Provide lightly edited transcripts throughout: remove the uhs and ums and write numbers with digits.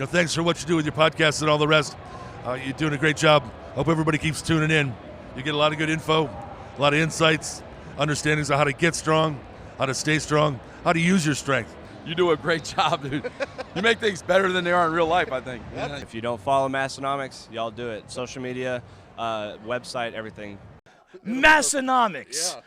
Thanks for what you do with your podcast and all the rest. You're doing a great job. Hope everybody keeps tuning in. You get a lot of good info, a lot of insights, understandings of how to get strong, how to stay strong, how to use your strength. You do a great job, dude. You make things better than they are in real life, I think. If you don't follow Massenomics, y'all do it. Social media, website, everything. Massenomics. Yeah.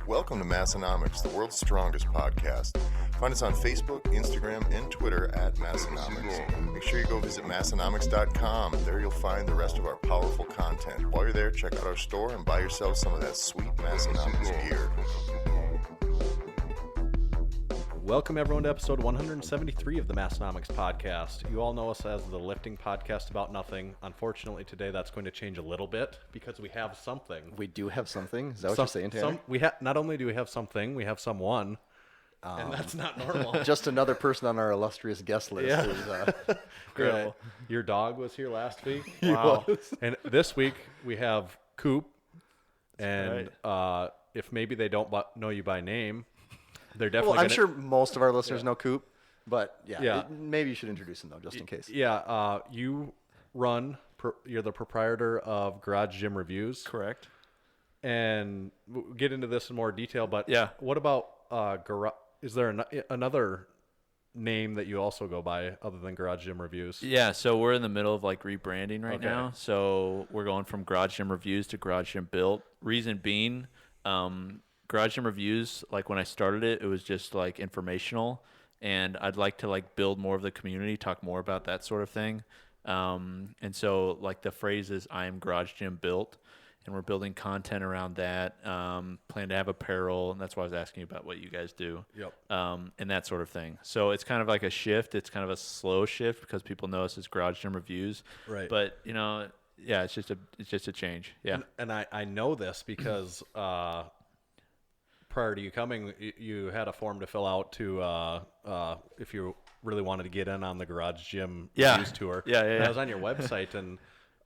Welcome to Massenomics, the world's strongest podcast. Find us on Facebook, Instagram, and Twitter at Massenomics. Make sure you go visit Massenomics.com. There you'll find the rest of our powerful content. While you're there, check out our store and buy yourself some of that sweet Massenomics gear. Welcome, everyone, to episode 173 of the Massenomics podcast. You all know us as the lifting podcast about nothing. Unfortunately, today that's going to change a little bit because we have something. We do have something. Is that what you're saying, Tanner? Not only do we have something, we have someone. And that's not normal. Just another person on our illustrious guest list. Yeah. Is, Incredible. Your dog was here last week. Wow. And this week we have Coop. And if maybe they don't know you by name, they're definitely. Well, I'm sure most of our listeners know Coop, but yeah. Maybe you should introduce him though, just in case. Yeah. You're the proprietor of Garage Gym Reviews. Correct. And we'll get into this in more detail, but yeah. What about is there another name that you also go by other than Garage Gym Reviews? Yeah, so we're in the middle of rebranding right now. So we're going from Garage Gym Reviews to Garage Gym Built. Reason being, Garage Gym Reviews, when I started it, it was just informational, and I'd like to build more of the community, talk more about that sort of thing. And so the phrase is I am Garage Gym Built. And we're building content around that, plan to have apparel, and that's why I was asking you about what you guys do. Yep. And that sort of thing. So it's kind of like a shift. It's kind of a slow shift because people know us as Garage Gym Reviews. Right. But, yeah, it's just a change. Yeah. And I know this because prior to you coming, you had a form to fill out to if you really wanted to get in on the Garage Gym Reviews tour. Yeah. And I was on your website and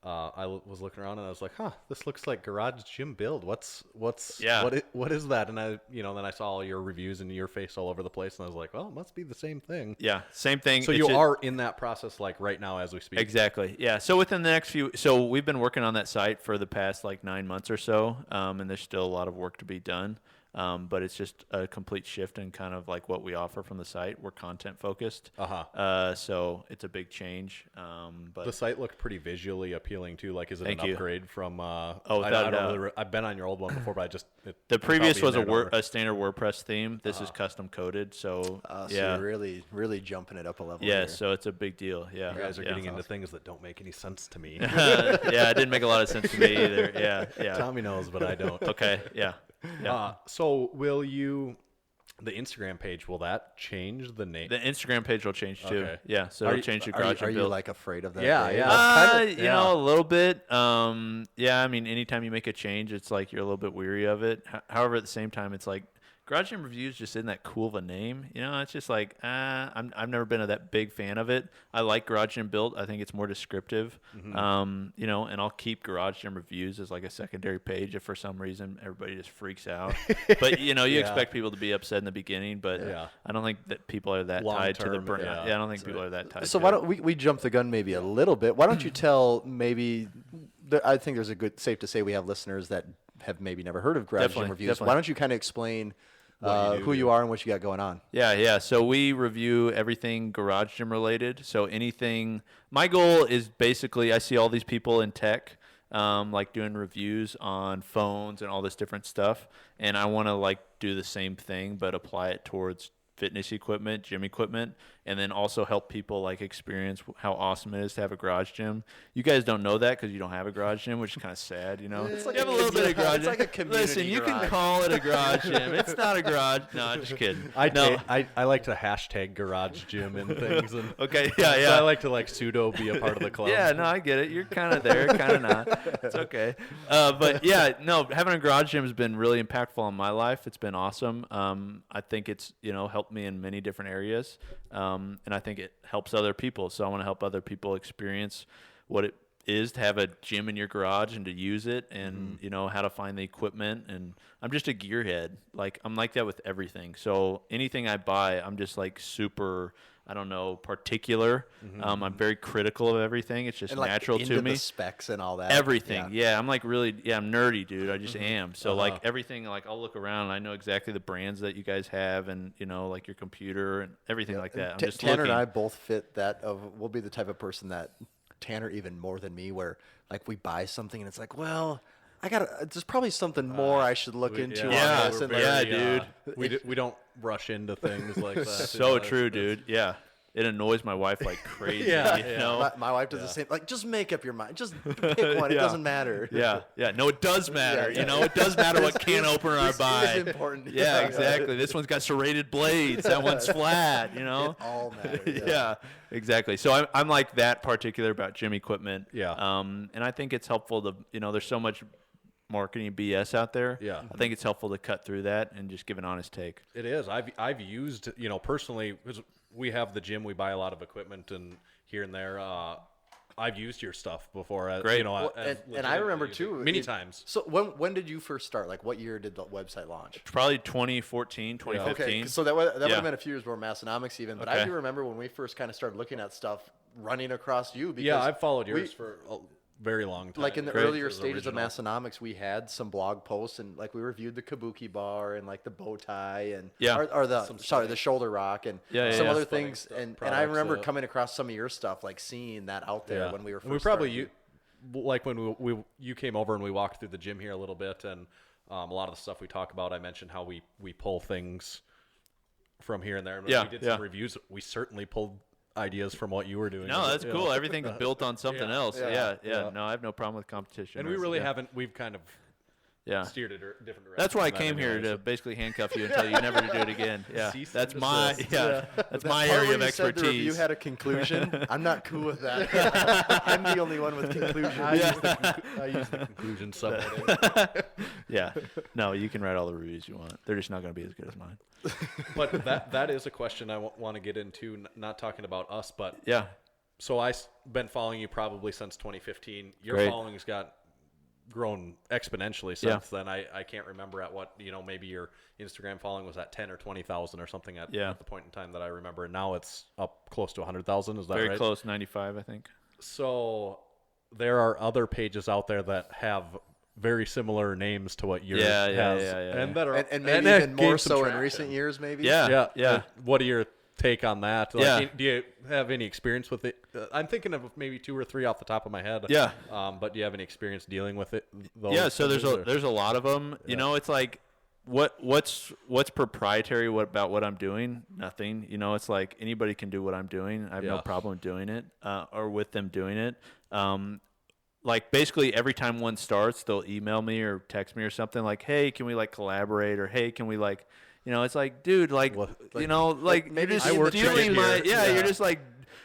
I was looking around and I was like, this looks like Garage Gym Build. What is that? And I, then I saw all your reviews and your face all over the place, and I was like, well, it must be the same thing. Yeah, same thing. So you are in that process right now as we speak. Exactly. Yeah. So within the next so we've been working on that site for the past 9 months or so, and there's still a lot of work to be done. But it's just a complete shift in kind of what we offer from the site. We're content focused. So it's a big change. But the site looked pretty visually appealing too. Is it an upgrade from? I've been on your old one before, but the previous was a standard WordPress theme. This is custom coded. So so you're really jumping it up a level. Yeah. Here. So it's a big deal. Yeah. You guys are getting into things that don't make any sense to me. Yeah, it didn't make a lot of sense to me either. Yeah. Tommy knows, but I don't. Okay. Yeah. Yeah. So will the Instagram page, will that change the name? The Instagram page will change too. Okay. Yeah. So it'll change to Garage Are Gym you Built. afraid of that? Yeah. A little bit. Yeah. I mean, anytime you make a change, it's you're a little bit weary of it. However, at the same time, it's Garage Gym Reviews just isn't that cool of a name. It's just I've never been that big fan of it. I like Garage Gym Built. I think it's more descriptive. Mm-hmm. And I'll keep Garage Gym Reviews as a secondary page if for some reason everybody just freaks out. But you expect people to be upset in the beginning, but I don't think that people are that tied to the brand. Yeah, I don't think people are that tied. So why don't we jump the gun maybe a little bit? Why don't you tell I think there's safe to say we have listeners that have maybe never heard of Garage Gym Reviews. Why don't you kind of explain who you are and what you got going on? Yeah. So we review everything Garage Gym related. So anything. My goal is basically I see all these people in tech, doing reviews on phones and all this different stuff, and I want to do the same thing but apply it towards fitness equipment, gym equipment, and then also help people experience how awesome it is to have a garage gym. You guys don't know that because you don't have a garage gym, which is kind of sad, It's you have a little bit of garage gym. It's like a community Listen, you garage. can call it a garage gym. It's not a garage. No, I'm just kidding. I like to hashtag garage gym and things. And okay, yeah. So I like to pseudo be a part of the club. Yeah, no, I get it. You're kind of there, kind of not. It's okay. But yeah, no, having a garage gym has been really impactful on my life. It's been awesome. I think it's helped me in many different areas, and I think it helps other people. So I want to help other people experience what it is to have a gym in your garage and to use it, and you know how to find the equipment. And I'm just a gearhead. Like I'm like that with everything. So anything I buy, I'm just like super, I don't know, particular. I'm very critical of everything. It's just and like natural into to me. The specs and all that. Everything. Yeah. I'm like really, I'm nerdy, dude. I just am. So like everything, like I'll look around and I know exactly the brands that you guys have, and you know, like your computer and everything like that. I'm just Tanner looking. and I both fit that we'll be the type of person that Tanner even more than me, where like we buy something and it's like, well, there's probably something more I should look into. Yeah, on this. And dude. We don't rush into things like that. So true, dude. Yeah. It annoys my wife like crazy. You know? My wife does the same. Like, just make up your mind. Just pick one. It doesn't matter. Yeah. No, it does matter. You know, it does matter what can opener I buy. It's important. Yeah, exactly. This one's got serrated blades. That one's flat. You know. It all matters. Yeah, exactly. So I'm like that particular about gym equipment. Yeah. And I think it's helpful to, you know, there's so much marketing BS out there. Yeah. I think it's helpful to cut through that and just give an honest take. It is. I've used, you know, personally, because we have the gym, we buy a lot of equipment and here and there. I've used your stuff before. Great. You know, Well, and I remember too many times. So when did you first start? Like, what year did the website launch? Probably 2014, 2015. Okay, so that would have been a few years before Massenomics even. But I Okay. do remember when we first kind of started looking at stuff running across you. Because Yeah, I've followed yours for a very long time. like in the Great. earlier It was stages original. of Massenomics, we had some blog posts and like we reviewed the kabuki bar and like the bow tie and or the shoulder rock and some other things. And I remember coming across some of your stuff, like seeing that out there when we were first. We probably like when you came over and we walked through the gym here a little bit, and a lot of the stuff we talk about, I mentioned how we pull things from here and there. And when we did some reviews, we certainly pulled ideas from what you were doing. No, that's cool. Everything's built on something else. Yeah. No, I have no problem with competition. And we really haven't. We've kind of steered it a different direction. That's why I came here to basally handcuff you and tell you never to do it again. Yeah, that's my that's my area of expertise. The review had a conclusion. I'm not cool with that. I'm the only one with conclusion. I use the conclusion subheading. Yeah, no, you can write all the reviews you want. They're just not going to be as good as mine. But that is a question I want to get into. Not talking about us, but So I've been following you probably since 2015. Your following's got grown exponentially since then. I can't remember at what, you know, maybe your Instagram following was at 10 or 20,000 or something at the point in time that I remember. And now it's up close to 100,000. Is that right? Very close, 95, I think. So there are other pages out there that have very similar names to what yours has, and that are and maybe even more so in recent years, maybe. Yeah. What are your take on that? Like, do you have any experience with it? I'm thinking of maybe 2 or 3 off the top of my head. Yeah. But do you have any experience dealing with it? So there's a lot of them. You know, it's like what's proprietary about what I'm doing? Nothing. You know, it's like anybody can do what I'm doing. I have no problem doing it or with them doing it. Like basically every time one starts, they'll email me or text me or something like, "Hey, can we like collaborate?" or "Hey, can we like," you know, it's like, dude, like you know, like maybe you're just stealing my you're just like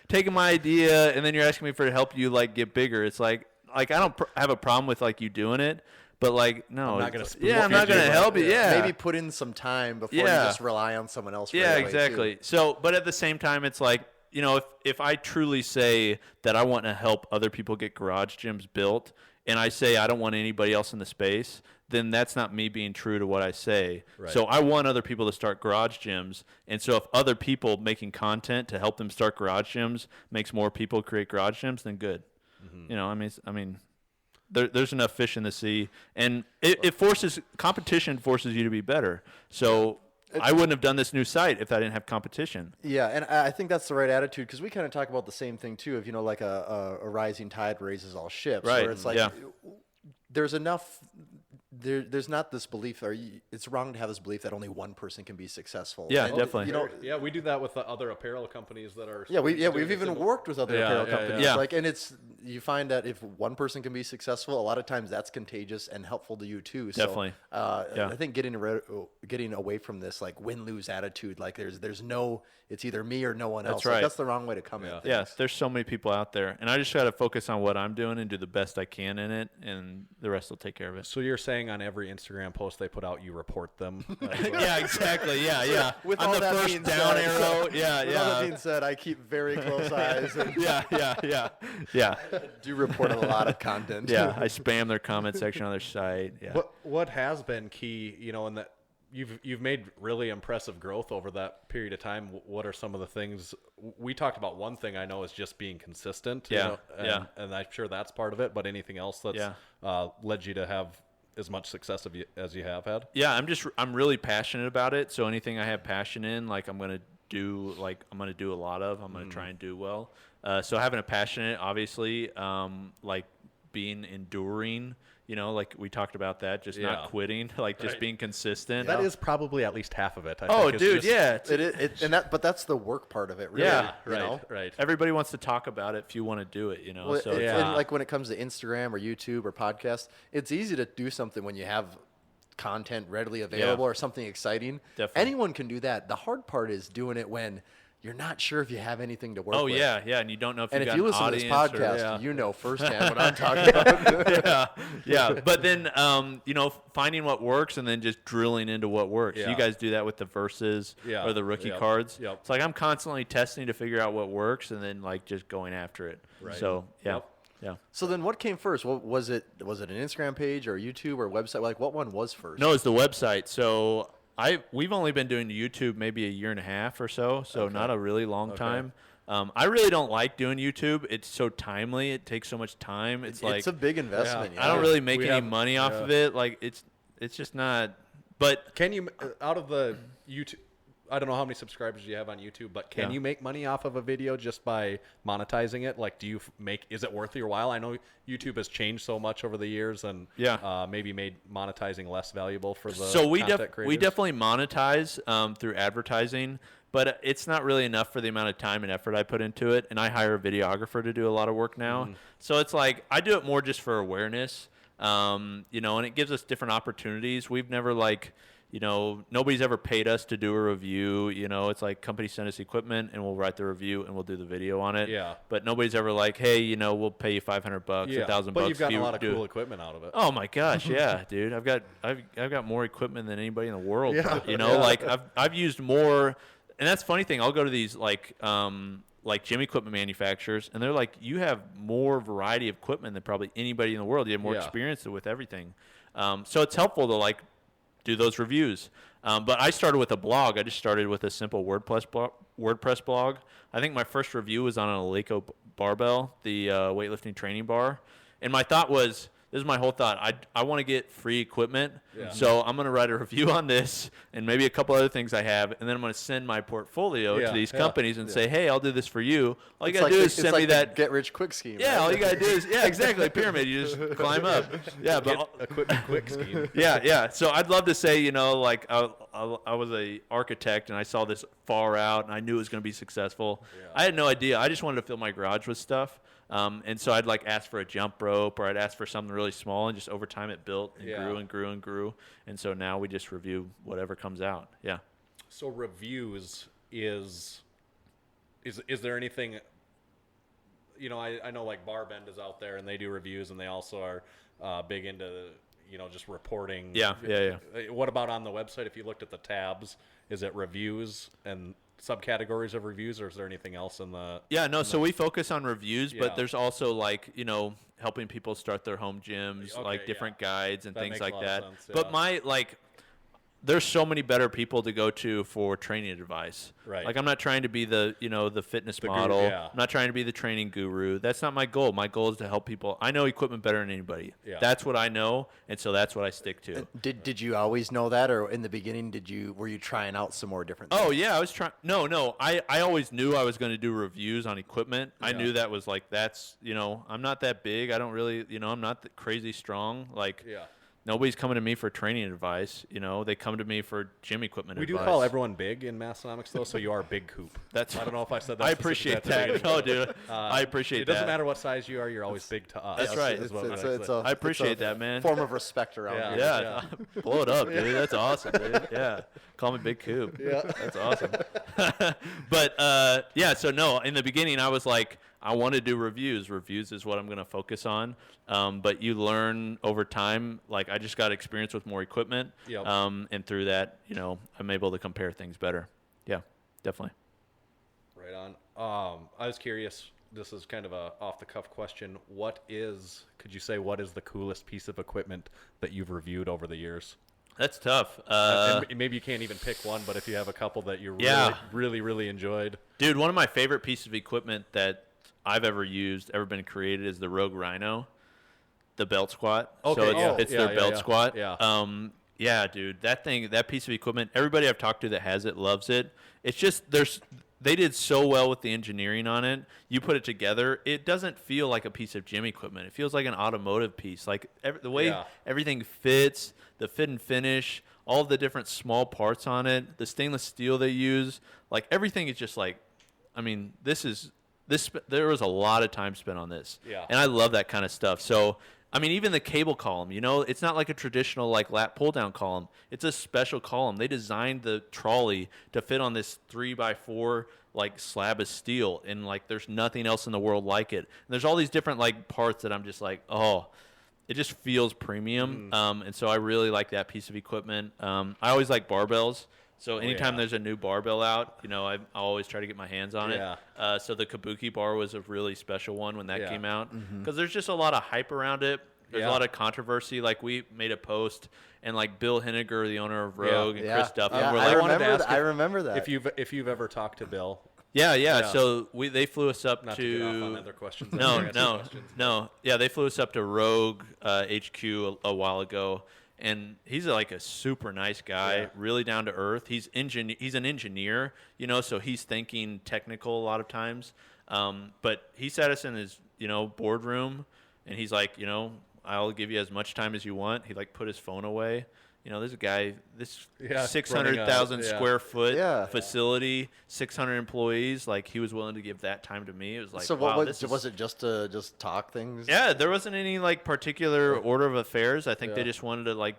taking my idea and then you're asking me for to help you like get bigger. It's like I don't have a problem with like you doing it, but like no, I'm not gonna I'm not gonna help you. Yeah, maybe put in some time before you just rely on someone else. Yeah, exactly. So, but at the same time, it's like, you know, if I truly say that I want to help other people get garage gyms built, and I say I don't want anybody else in the space, then that's not me being true to what I say. Right. So I want other people to start garage gyms, and so if other people making content to help them start garage gyms makes more people create garage gyms, then good. Mm-hmm. You know, I mean, there's enough fish in the sea, and it forces competition forces you to be better. So. I wouldn't have done this new site if I didn't have competition. Yeah, and I think that's the right attitude, because we kind of talk about the same thing too. If you know, like a rising tide raises all ships. Right. Where it's like there's enough. There's not this belief, or it's wrong to have this belief that only one person can be successful. Yeah, definitely. You know, we do that with the other apparel companies that are. We've even worked with other apparel companies. Yeah. Like, and you find that if one person can be successful, a lot of times that's contagious and helpful to you too. So, definitely. I think getting away from this like win-lose attitude, like there's no, it's either me or no one else. That's right. Like, that's the wrong way to come at things. Yeah, there's so many people out there, and I just try to focus on what I'm doing and do the best I can in it, and the rest will take care of it. So you're saying on every Instagram post they put out, you report them. Yeah, exactly. Yeah. With on all the that first being down said- arrow. With Yeah. all that being said, I keep very close eyes and Yeah. do report a lot of content. Yeah. I spam their comment section on their site. Yeah. What has been key, in that you've made really impressive growth over that period of time. What are some of the things we talked about? One thing I know is just being consistent. Yeah. And I'm sure that's part of it. But anything else that's led you to have as much success as you have had? Yeah, I'm really passionate about it. So anything I have passion in, like I'm gonna do a lot of. I'm gonna try and do well. So having a passion in it, obviously, like being enduring. Like we talked about that, just not quitting, like just being consistent. That is probably at least half of it. I think. Dude, yeah. But that's the work part of it, really. Yeah, right. Everybody wants to talk about it if you want to do it, Well, So and like when it comes to Instagram or YouTube or podcast, it's easy to do something when you have content readily available or something exciting. Definitely. Anyone can do that. The hard part is doing it when you're not sure if you have anything to work with. yeah, and you don't know if And you've if got you an listen to this audience podcast, you know firsthand what I'm talking about. yeah. But then, finding what works and then just drilling into what works. Yeah. You guys do that with the verses or the rookie cards. Yep. It's like I'm constantly testing to figure out what works and then like just going after it. Right. So yeah. Yep. Yeah. So then what came first? What was it an Instagram page or YouTube or website? Like what one was first? No, it's the website. So we've only been doing YouTube maybe a year and a half or so, not a really long time. I really don't like doing YouTube. It's so timely. It takes so much time. It's like it's a big investment. I don't really make any money off of it. Like it's just not. But can you out of the YouTube? I don't know how many subscribers you have on YouTube, but can you make money off of a video just by monetizing it? Like, is it worth your while? I know YouTube has changed so much over the years and maybe made monetizing less valuable for the content creators. We definitely monetize through advertising, but it's not really enough for the amount of time and effort I put into it. And I hire a videographer to do a lot of work now. So it's like I do it more just for awareness, and it gives us different opportunities. We've never nobody's ever paid us to do a review. It's like companies send us equipment and we'll write the review and we'll do the video on it. Yeah. But nobody's ever like, hey, we'll pay you $500, $1,000. But you've gotten a lot of cool equipment out of it. Oh my gosh, yeah, dude. I've got more equipment than anybody in the world. Like I've used more, and that's the funny thing. I'll go to these like gym equipment manufacturers, and they're like, you have more variety of equipment than probably anybody in the world. You have more experience with everything. So it's helpful to do those reviews. But I started with a blog. I just started with a simple WordPress blog. I think my first review was on an Eleiko barbell, the weightlifting training bar. And my thought was, this is my whole thought. I want to get free equipment. Yeah. So I'm going to write a review on this and maybe a couple other things I have. And then I'm going to send my portfolio to these companies and say, hey, I'll do this for you. All you got to do is send me that. Get rich quick scheme. Yeah, all you got to do is, exactly. Pyramid. You just climb up. Yeah, but equipment quick scheme. Yeah. So I'd love to say, I was a architect and I saw this far out and I knew it was going to be successful. Yeah. I had no idea. I just wanted to fill my garage with stuff. And so I'd ask for a jump rope or I'd ask for something really small, and just over time it built and grew and grew and grew. And so now we just review whatever comes out. Yeah. So reviews is there anything, I know like Barbend is out there and they do reviews and they also are big into, just reporting. Yeah. What about on the website? If you looked at the tabs, is it reviews and subcategories of reviews, or is there anything else in the so we focus on reviews, but there's also helping people start their home gyms, different guides and things like that. But there's so many better people to go to for training advice. Right. I'm not trying to be the fitness model. Guru, yeah. I'm not trying to be the training guru. That's not my goal. My goal is to help people. I know equipment better than anybody. Yeah. That's what I know, and so that's what I stick to. Did you always know that, or in the beginning were you trying out some more different things? Oh yeah, I was trying. No. I always knew I was going to do reviews on equipment. Yeah. I knew that was that's I'm not that big. I don't really I'm not that crazy strong. Nobody's coming to me for training advice. They come to me for gym equipment advice. We do call everyone big in Massenomics, though, so you are Big Coop. I don't know if I said that. I appreciate that. No, dude. I appreciate that. It doesn't matter what size you are. You're always big to us. That's right. I appreciate that, man. Form of respect around here. Yeah. Blow it up, dude. That's awesome, dude. Yeah. Call me Big Coop. Yeah. That's awesome. But, so no, in the beginning, I was I want to do reviews. Reviews is what I'm going to focus on. But you learn over time. Like I just got experience with more equipment. Yep. And through that, I'm able to compare things better. Yeah, definitely. Right on. I was curious. This is kind of a off-the-cuff question. Could you say what is the coolest piece of equipment that you've reviewed over the years? That's tough. And maybe you can't even pick one, but if you have a couple that you really enjoyed. Dude, one of my favorite pieces of equipment that I've ever been created is the Rogue Rhino, the belt squat. Okay, so it's their belt squat. Yeah. Yeah, dude, that piece of equipment, everybody I've talked to that has it loves it. It's just they did so well with the engineering on it. You put it together, it doesn't feel like a piece of gym equipment. It feels like an automotive piece. Like the way everything fits, the fit and finish, all the different small parts on it, the stainless steel they use, like everything is just like, I mean, there was a lot of time spent on this. Yeah. And I love that kind of stuff. So, I mean, even the cable column, it's not like a traditional like lat pull down column. It's a special column. They designed the trolley to fit on this 3x4 like slab of steel, and like there's nothing else in the world like it. And there's all these different like parts that I'm just like, oh, it just feels premium. And so I really like that piece of equipment. I always like barbells. So anytime there's a new barbell out, I always try to get my hands on it. So the Kabuki bar was a really special one when that came out, because there's just a lot of hype around it. There's a lot of controversy. Like we made a post, and like Bill Henniger, the owner of Rogue, and Chris Duffin, were like, I remember that. If you've ever talked to Bill. Yeah. So they flew us up Not to get off on other questions. No. Yeah, they flew us up to Rogue HQ a while ago. And he's like a super nice guy, really down to earth. He's an engineer, so he's thinking technical a lot of times. But he sat us in his, boardroom, and he's like, I'll give you as much time as you want. He like put his phone away. There's a guy, this 600,000 square foot facility, 600 employees. Like he was willing to give that time to me. It was like, so wow, was it just to talk things? Yeah, there wasn't any like particular order of affairs. I think they just wanted to like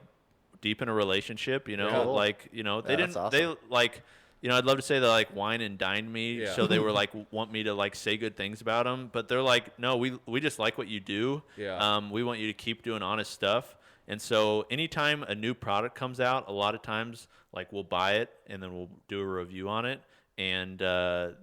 deepen a relationship. They didn't. Awesome. They like, I'd love to say they like wine and dined me, so they were like want me to like say good things about them. But they're like, no, we just like what you do. Yeah. We want you to keep doing honest stuff. And so anytime a new product comes out, a lot of times like we'll buy it and then we'll do a review on it, and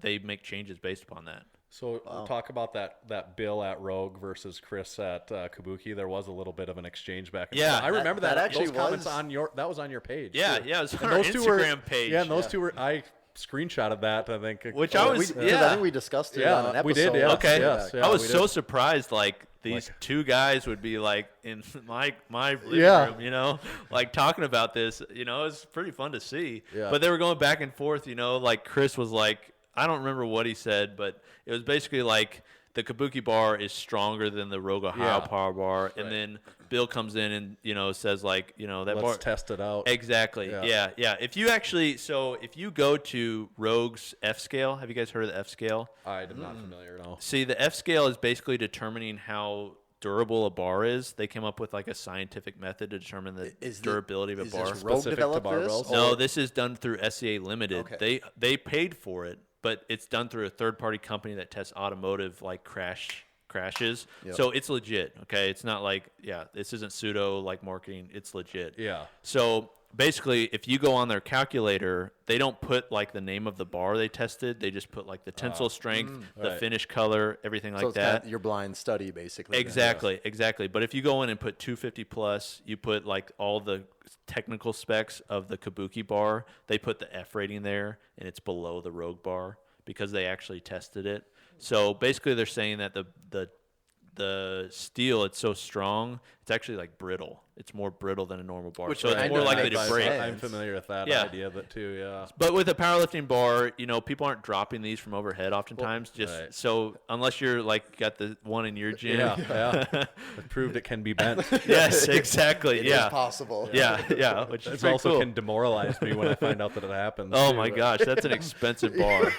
they make changes based upon that. So talk about that Bill at Rogue versus Chris at Kabuki. There was a little bit of an exchange back. Yeah, I remember that actually those comments that was on your page. Yeah, too. it was on our Instagram page. Yeah, and those two were I screenshotted that. I think which I was. I think we discussed it on an episode. We did. Yeah. Okay. Yes, I was so surprised. Like these two guys would be like in my living room, like talking about this. It was pretty fun to see. Yeah. But they were going back and forth. Like Chris was like, I don't remember what he said, but it was basically like the Kabuki bar is stronger than the Rogue Ohio Power Bar, and then Bill comes in and says like that let's bar, test it out. Exactly. Yeah. If you go to Rogue's F scale, have you guys heard of the F scale? I'm not familiar at all. See, the F scale is basically determining how durable a bar is. They came up with like a scientific method to determine the durability of a bar. Is Rogue developed this? No, this is done through SCA Limited. Okay. They paid for it, but it's done through a third-party company that tests automotive like crashes. Yep. So it's legit. Okay, it's not like this isn't pseudo like marketing. It's legit. Yeah. So basically, if you go on their calculator, they don't put like the name of the bar they tested. They just put like the tensile strength, the finish color, everything like it's that. Kind of your blind study, basically. Exactly. But if you go in and put 250 plus, you put like all the technical specs of the Kabuki bar. They put the F rating there, and it's below the Rogue bar because they actually tested it. So basically, they're saying that the steel, it's so strong, it's actually like brittle. It's more brittle than a normal bar. Which so it's more likely to break. I'm familiar with that idea of it too, yeah. But with a powerlifting bar, people aren't dropping these from overhead oftentimes. So unless you're like got the one in your gym. It proved it can be bent. Yes, exactly. It is possible. Yeah. Which is also cool. can demoralize me when I find out that it happens. Oh my gosh, that's an expensive bar.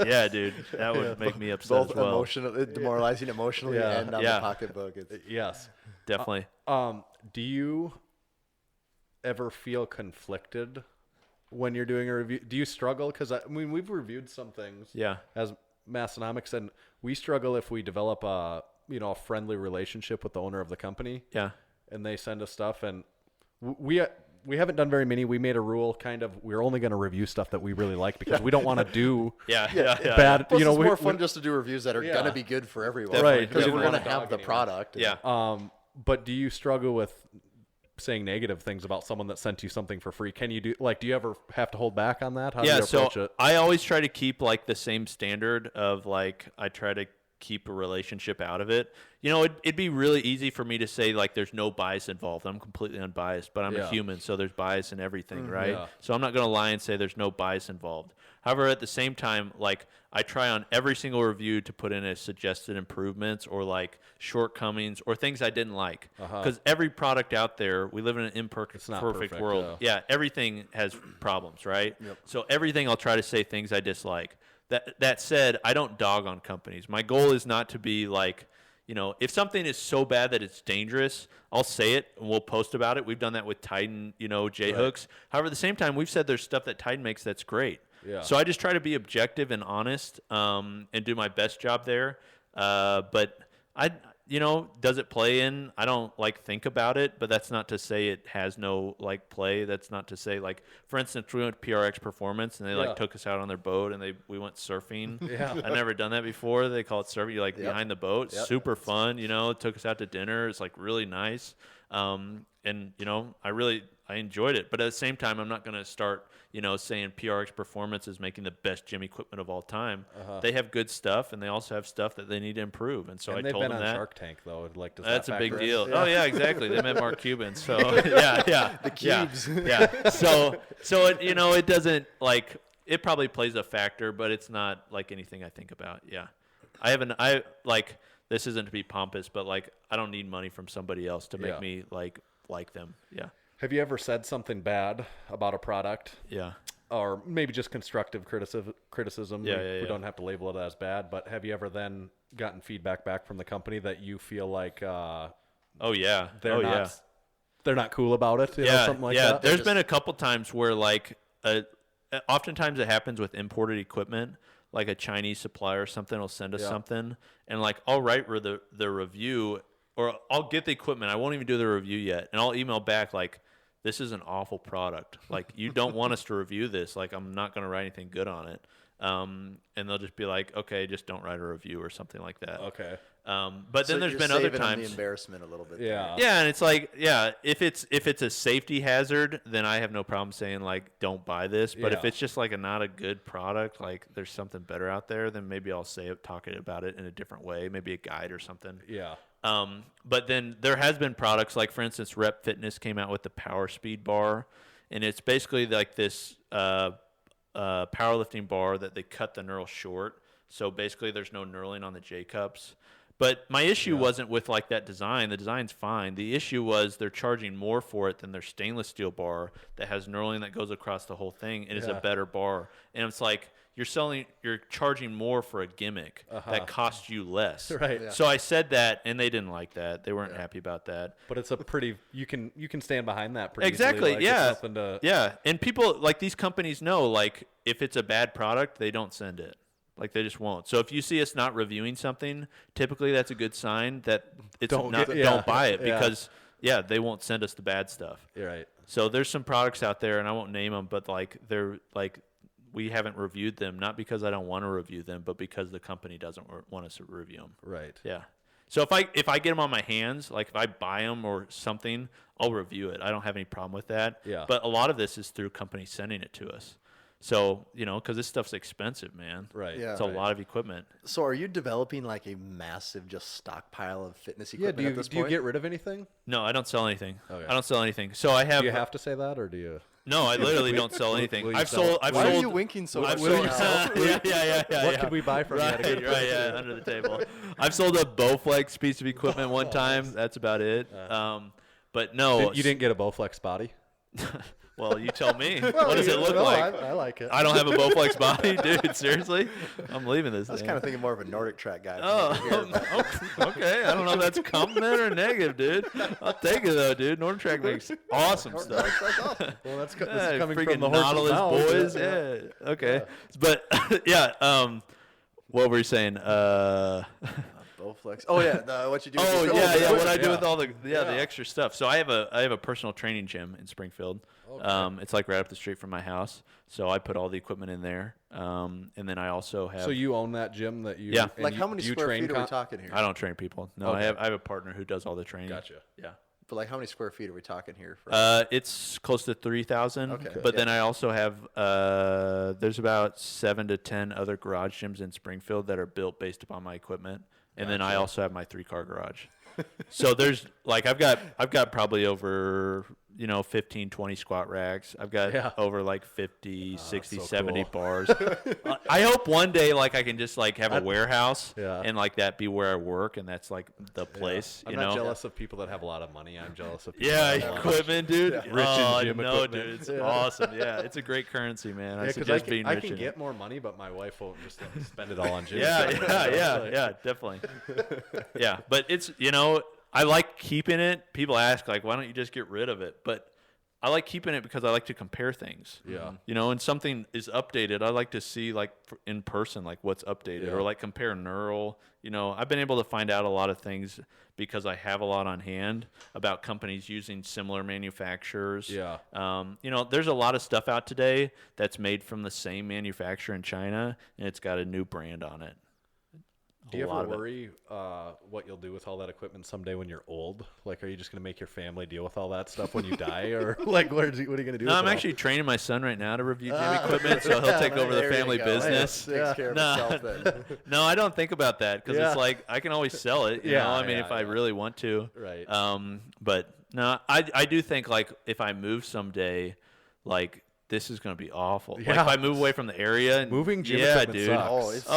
Yeah, dude. That would make me upset Both as well. emotional, demoralizing emotionally and on the pocketbook. Yes. Definitely. Do you ever feel conflicted when you're doing a review? Do you struggle? Because we've reviewed some things. Yeah. As Massenomics, and we struggle if we develop a friendly relationship with the owner of the company. Yeah. And they send us stuff, and we haven't done very many. We made a rule, we're only going to review stuff that we really like because we don't want to do bad. Plus, it's more fun just to do reviews that are going to be good for everyone, right? Because we're going to have the anymore. product. Yeah. But do you struggle with saying negative things about someone that sent you something for free? Can you do you ever have to hold back on that? How do you approach it? I always try to keep like the same standard of like I try to keep a relationship out of it. It'd be really easy for me to say like there's no bias involved. I'm completely unbiased, but I'm a human, so there's bias in everything, right? Yeah. So I'm not going to lie and say there's no bias involved. However, at the same time, like I try on every single review to put in a suggested improvements or like shortcomings or things I didn't like. Because every product out there, we live in an imperfect world. Yeah, everything has problems, right? Yep. So everything I'll try to say things I dislike. That said, I don't dog on companies. My goal is not to be like, if something is so bad that it's dangerous, I'll say it and we'll post about it. We've done that with Titan, J-hooks. Right. However, at the same time, we've said there's stuff that Titan makes that's great. Yeah. So I just try to be objective and honest and do my best job there. But does it play in? I don't think about it, but that's not to say it has no play. That's not to say for instance, we went to PRX Performance and they took us out on their boat and we went surfing. Yeah. I've never done that before. They call it surfing. You're behind the boat, super fun. Took us out to dinner. It's really nice. And I enjoyed it, but at the same time, I'm not going to start, saying PRX Performance is making the best gym equipment of all time. They have good stuff, and they also have stuff that they need to improve. And so I told them that. They've been on Shark Tank, though. That's a big deal. Yeah. Oh yeah, exactly. They met Mark Cuban. So yeah, the cubes. Yeah. So it doesn't it probably plays a factor, but it's not anything I think about. Yeah, this isn't to be pompous, but I don't need money from somebody else to make me like them. Yeah. Have you ever said something bad about a product? Yeah. Or maybe just constructive criticism. We don't have to label it as bad, but have you ever then gotten feedback back from the company that you feel like they're not cool about it? Something like that? There's been a couple times where oftentimes it happens with imported equipment, like a Chinese supplier or something will send us something and I'll write the review or I'll get the equipment. I won't even do the review yet. And I'll email back this is an awful product. You don't want us to review this. I'm not going to write anything good on it. And they'll just be okay, just don't write a review or something like that. Okay. But then there's been other times. The embarrassment a little bit. Yeah. Yeah, and it's if it's a safety hazard, then I have no problem saying don't buy this. But if it's just not a good product, there's something better out there, then maybe I'll talk about it in a different way, maybe a guide or something. Yeah. But then there has been products for instance, Rep Fitness came out with the Power Speed Bar, and it's basically this powerlifting bar that they cut the knurl short. So basically there's no knurling on the J-cups. But my issue wasn't with that design. The design's fine. The issue was they're charging more for it than their stainless steel bar that has knurling that goes across the whole thing and is a better bar. And it's you're charging more for a gimmick that costs you less. Right. Yeah. So I said that, and they didn't like that. They weren't happy about that. But it's a pretty you can stand behind that pretty exactly. Easily. Yeah. And people these companies know if it's a bad product, they don't send it. They just won't. So if you see us not reviewing something, typically that's a good sign that it's don't buy it because they won't send us the bad stuff. You're right. So there's some products out there, and I won't name them, but they're we haven't reviewed them, not because I don't want to review them, but because the company doesn't want us to review them. Right. Yeah. So if I get them on my hands, if I buy them or something, I'll review it. I don't have any problem with that. Yeah. But a lot of this is through companies sending it to us. So, because this stuff's expensive, man. Right. Yeah. It's a lot of equipment. So are you developing a massive just stockpile of fitness equipment at this point? Do you get rid of anything? No, I don't sell anything. Okay. I don't sell anything. So I have. Do you have to say that, or do you? No, I literally don't sell anything. Why are you winking so much? Yeah. What can we buy from you? Right, under the table. I've sold a Bowflex piece of equipment one time. That's about it. But no. You didn't get a Bowflex body? Well, you tell me. What does it look like? I like it. I don't have a Bowflex body, dude. Seriously? I'm leaving this. I was kind of thinking more of a Nordic track guy. Okay. I don't know if that's a compliment or negative, dude. I'll take it though, dude. Nordic track makes awesome stuff. Awesome. Well, this is coming from the Nautilus horse's mouth. boys. Yeah. Okay. But yeah. What were you saying? Bowflex. Oh yeah, what you do? Oh with yeah. What I do with all the extra stuff. So I have a personal training gym in Springfield. Okay. It's like right up the street from my house. So I put all the equipment in there. And then I also have. So you own that gym that you? Yeah. Like how many square feet are we talking here? I don't train people. No, okay. I have a partner who does all the training. Gotcha. Yeah. But like how many square feet are we talking here? It's close to 3,000. Okay. But then I also have there's about 7 to 10 other garage gyms in Springfield that are built based upon my equipment. And then I also have my 3-car garage. So there's like I've got probably over 15, 20 squat racks. I've got over like 50, 60, so 70 cool. bars. I hope one day like I can just like have a warehouse and like that be where I work, and that's like the place. I'm you not know? jealous of people that have a lot of money. I'm jealous of people equipment, dude. Rich in gym equipment. Dude, it's awesome. Yeah, it's a great currency, man. I suggest being rich. I can get more money, but my wife won't just let me spend it all on gym. Yeah, definitely. Yeah, but it's I like keeping it. People ask, like, why don't you just get rid of it? But I like keeping it because I like to compare things. Yeah. And something is updated, I like to see, like, in person, like, what's updated. Or, like, compare neural. I've been able to find out a lot of things because I have a lot on hand about companies using similar manufacturers. Yeah. There's a lot of stuff out today that's made from the same manufacturer in China, and it's got a new brand on it. Do you ever worry what you'll do with all that equipment someday when you're old? Like, are you just going to make your family deal with all that stuff when you die? Or, like, what are you going to do? No, I'm actually training my son right now to review gym equipment, so he'll take over the family business. Takes care of itself then. No, I don't think about that because it's like I can always sell it. You know? I mean, if I really want to. Right. But, no, I do think, like, if I move someday, like, this is going to be awful. Yeah. Like, if I move away from the area. Moving gym equipment dude. sucks. It's you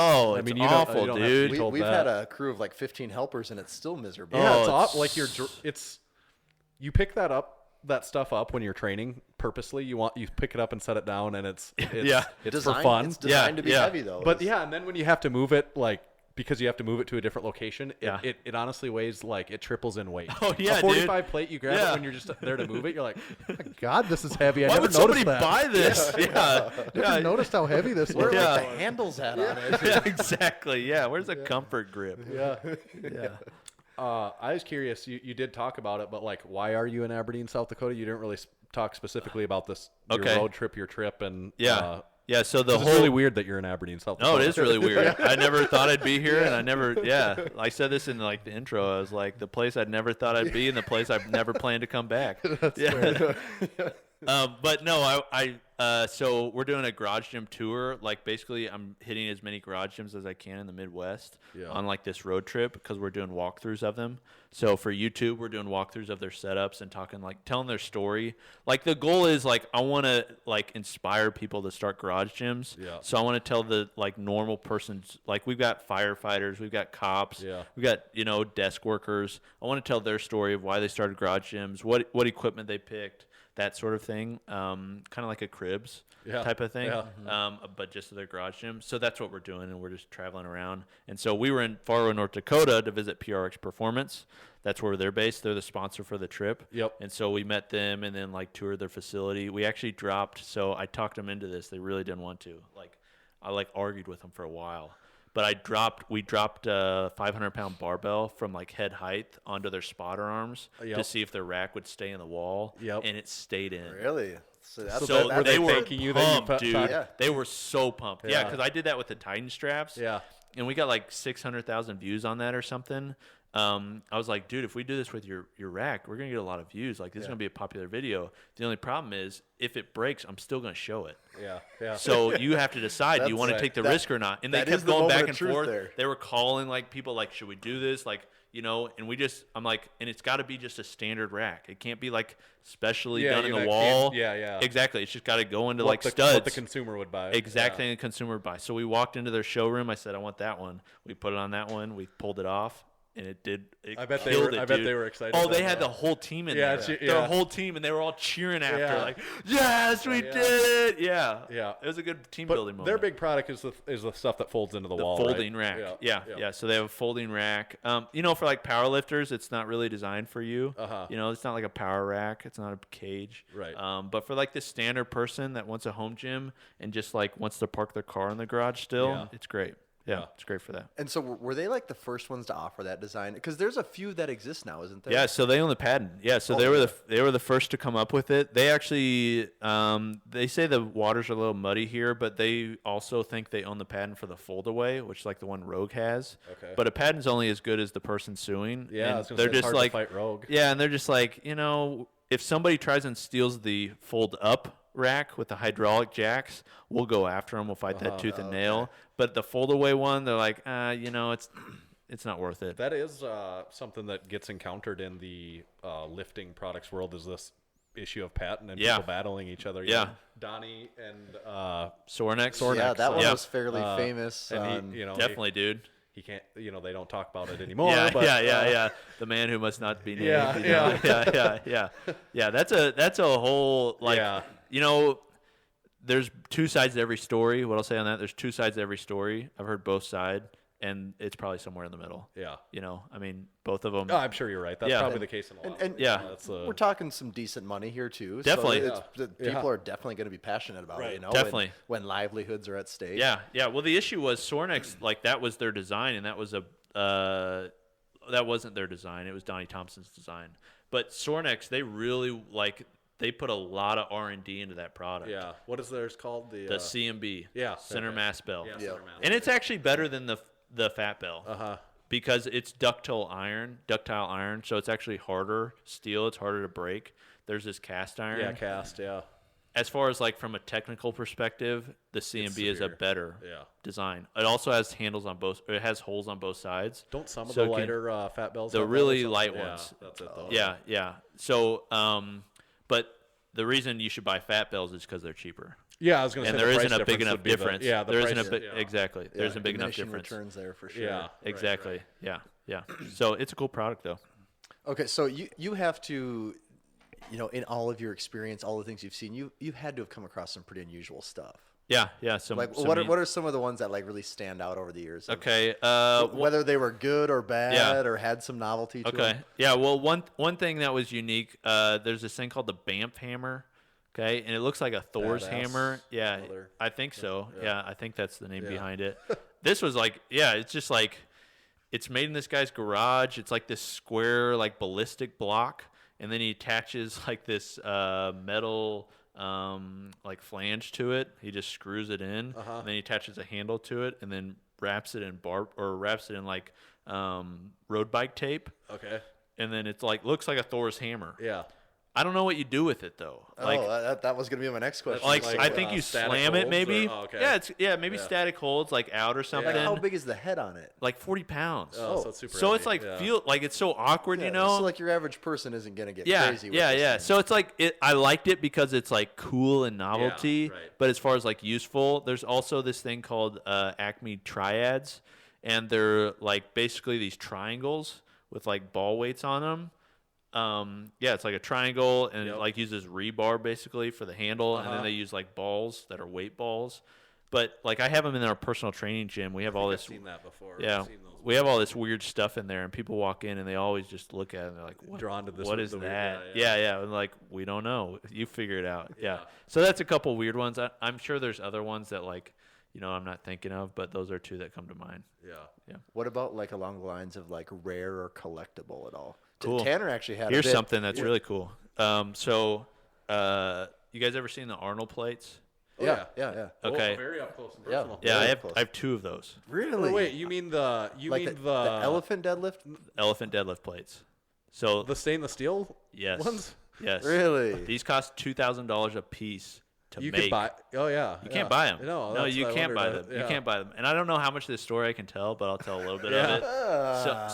awful, don't dude. We've had a crew of like 15 helpers, and it's still miserable. Yeah, it's awful. Like you pick that stuff up when you're training purposely. You pick it up and set it down, and it's for fun. It's designed to be heavy though. But and then when you have to move it, like, because you have to move it to a different location, it honestly weighs like it triples in weight. Oh yeah, a 45 plate, you grab it when you're just there to move it. You're like, oh my God, this is heavy. I never noticed that. Why would somebody buy this? Never noticed how heavy this was. Where are like the handles at on it? Yeah, exactly. Yeah, where's the comfort grip? Yeah. I was curious. You did talk about it, but like, why are you in Aberdeen, South Dakota? You didn't really talk specifically about this. Your road trip, your trip, and Yeah, so it's really weird that you're in Aberdeen, South Dakota. No, it is really weird. I never thought I'd be here, and I said this in like the intro. I was like, the place I'd never thought I'd be, and the place I've never planned to come back. But no, so we're doing a garage gym tour. Like, basically, I'm hitting as many garage gyms as I can in the Midwest on like this road trip because we're doing walkthroughs of them. So for YouTube, we're doing walkthroughs of their setups and telling their story. Like, the goal is, like, I want to like inspire people to start garage gyms. Yeah. So I want to tell the like normal person's, like, we've got firefighters, we've got cops, we've got desk workers. I want to tell their story of why they started garage gyms, what equipment they picked. That sort of thing, kind of like a Cribs type of thing, but just their garage gym. So that's what we're doing, and we're just traveling around. And so we were in Fargo, North Dakota to visit PRX Performance. That's where they're based. They're the sponsor for the trip. Yep. And so we met them and then like toured their facility. We actually dropped, so I talked them into this. They really didn't want to. Like, I argued with them for a while. But we dropped a 500-pound barbell from like head height onto their spotter arms to see if their rack would stay in the wall, and it stayed in. Really? So they were pumped, dude. Yeah. They were so pumped. Yeah, because I did that with the Titan straps. Yeah. And we got like 600,000 views on that or something. I was like, dude, if we do this with your rack, we're going to get a lot of views. Like, this is going to be a popular video. The only problem is, if it breaks, I'm still going to show it. Yeah. So you have to decide, do you want to take the risk or not? And they kept going back and forth. They were calling, like, people, like, should we do this? Like, and I'm like, and it's got to be just a standard rack. It can't be, like, specially done in the wall. Yeah. Exactly. It's just got to go into, like, studs. What the consumer would buy. Exactly, the consumer would buy. So we walked into their showroom. I said, I want that one. We put it on that one. We pulled it off. And it did. I bet they were excited. Oh, they had the whole team in there. Their whole team, and they were all cheering after, like, "Yes, we did it!" Yeah. It was a good team building moment. Their big product is the stuff that folds into the wall. The folding rack. Yeah. So they have a folding rack. For like powerlifters, it's not really designed for you. It's not like a power rack. It's not a cage. Right. But for like the standard person that wants a home gym and just like wants to park their car in the garage still, it's great. Yeah, it's great for that. And so were they like the first ones to offer that design? Because there's a few that exist now, isn't there? Yeah, so they own the patent. Yeah, so they were the first to come up with it. They actually they say the waters are a little muddy here, but they also think they own the patent for the fold away, which is like the one Rogue has. Okay. But a patent's only as good as the person suing. Yeah, and I was gonna they're say, it's just hard like to fight Rogue. Yeah, and they're just like, if somebody tries and steals the fold up rack with the hydraulic jacks, we'll go after them. We'll fight that tooth and nail. But the fold away one, they're like, it's not worth it. That is something that gets encountered in the lifting products world, is this issue of patent and people battling each other. Yeah. Donnie and Sornex. Yeah, that one was fairly famous. And definitely, dude. He can't, they don't talk about it anymore. Yeah. The man who must not be named. Yeah. That's a whole, there's two sides to every story. What I'll say on that, there's two sides to every story. I've heard both sides, and it's probably somewhere in the middle. Yeah. Both of them. Oh, I'm sure you're right. That's probably the case in a lot. And we're talking some decent money here too. Definitely. So people are definitely going to be passionate about it, Definitely. When livelihoods are at stake. Yeah. Well, the issue was Sornex, that was their design, and that was that wasn't their design. It was Donnie Thompson's design. But Sornex, they really they put a lot of R&D into that product. Yeah. What is theirs called? The CMB. Yeah. Center mass bell. Yeah. Center mass. And it's actually better than the fat bell. Because it's ductile iron, so it's actually harder steel. It's harder to break. There's this cast iron. Yeah, cast. Yeah. As far as from a technical perspective, the CMB is a better design. It also has handles on both. It has holes on both sides. Don't some of the lighter fat bells? The really light ones. That's it though. Yeah. So, but the reason you should buy fat bells is because they're cheaper. Yeah, I was going to say. And there isn't a big enough difference. Exactly. There isn't a big enough difference. Returns there for sure. Yeah, exactly. Right. Yeah. So it's a cool product though. Okay, so you have to, in all of your experience, all the things you've seen, you had to have come across some pretty unusual stuff. Yeah. What are some of the ones that really stand out over the years? Okay. Whether they were good or bad or had some novelty to them. Yeah. Well, one thing that was unique. There's this thing called the Banff hammer. Okay, and it looks like a Thor's hammer. Yeah, I think so. Yeah, I think that's the name behind it. This was it's just it's made in this guy's garage. It's like this square, ballistic block, and then he attaches this metal flange to it. He just screws it in, and then he attaches a handle to it, and then wraps it in road bike tape. Okay. And then it's looks like a Thor's hammer. Yeah. I don't know what you do with it though. That was going to be my next question. I think you slam it maybe. Okay. Maybe static holds out or something. How big is the head on it? 40 pounds. Oh, so it's super So heavy. it's it's so awkward, So your average person isn't going to get crazy with this thing. So it's I liked it because it's cool and novelty, right. but as far as useful, there's also this thing called Acme triads, and they're basically these triangles with ball weights on them. It's like a triangle, and it uses rebar basically for the handle, and then they use balls that are weight balls. But I have them in our personal training gym. We have all this. I've seen that before. Yeah, we have all this weird stuff in there, and people walk in and they always just look at it and they're like, "What? Drawn to this? What is that?" Yeah. And we don't know. You figure it out. Yeah. So that's a couple weird ones. I'm sure there's other ones that I'm not thinking of, but those are two that come to mind. Yeah. What about along the lines of rare or collectible at all? Cool. Tanner actually had. Here's something that's really cool. You guys ever seen the Arnold Plates? Yeah. Okay. Oh, very up close and personal. Yeah, I have two of those. Really? Oh, wait, you mean the elephant deadlift? Elephant deadlift plates. So the stainless steel ones? Yes. Really? These cost $2,000 a piece to make. Could buy. Oh yeah. You can't buy them. No, you can't buy them. Yeah. You can't buy them. And I don't know how much of this story I can tell, but I'll tell a little bit of it.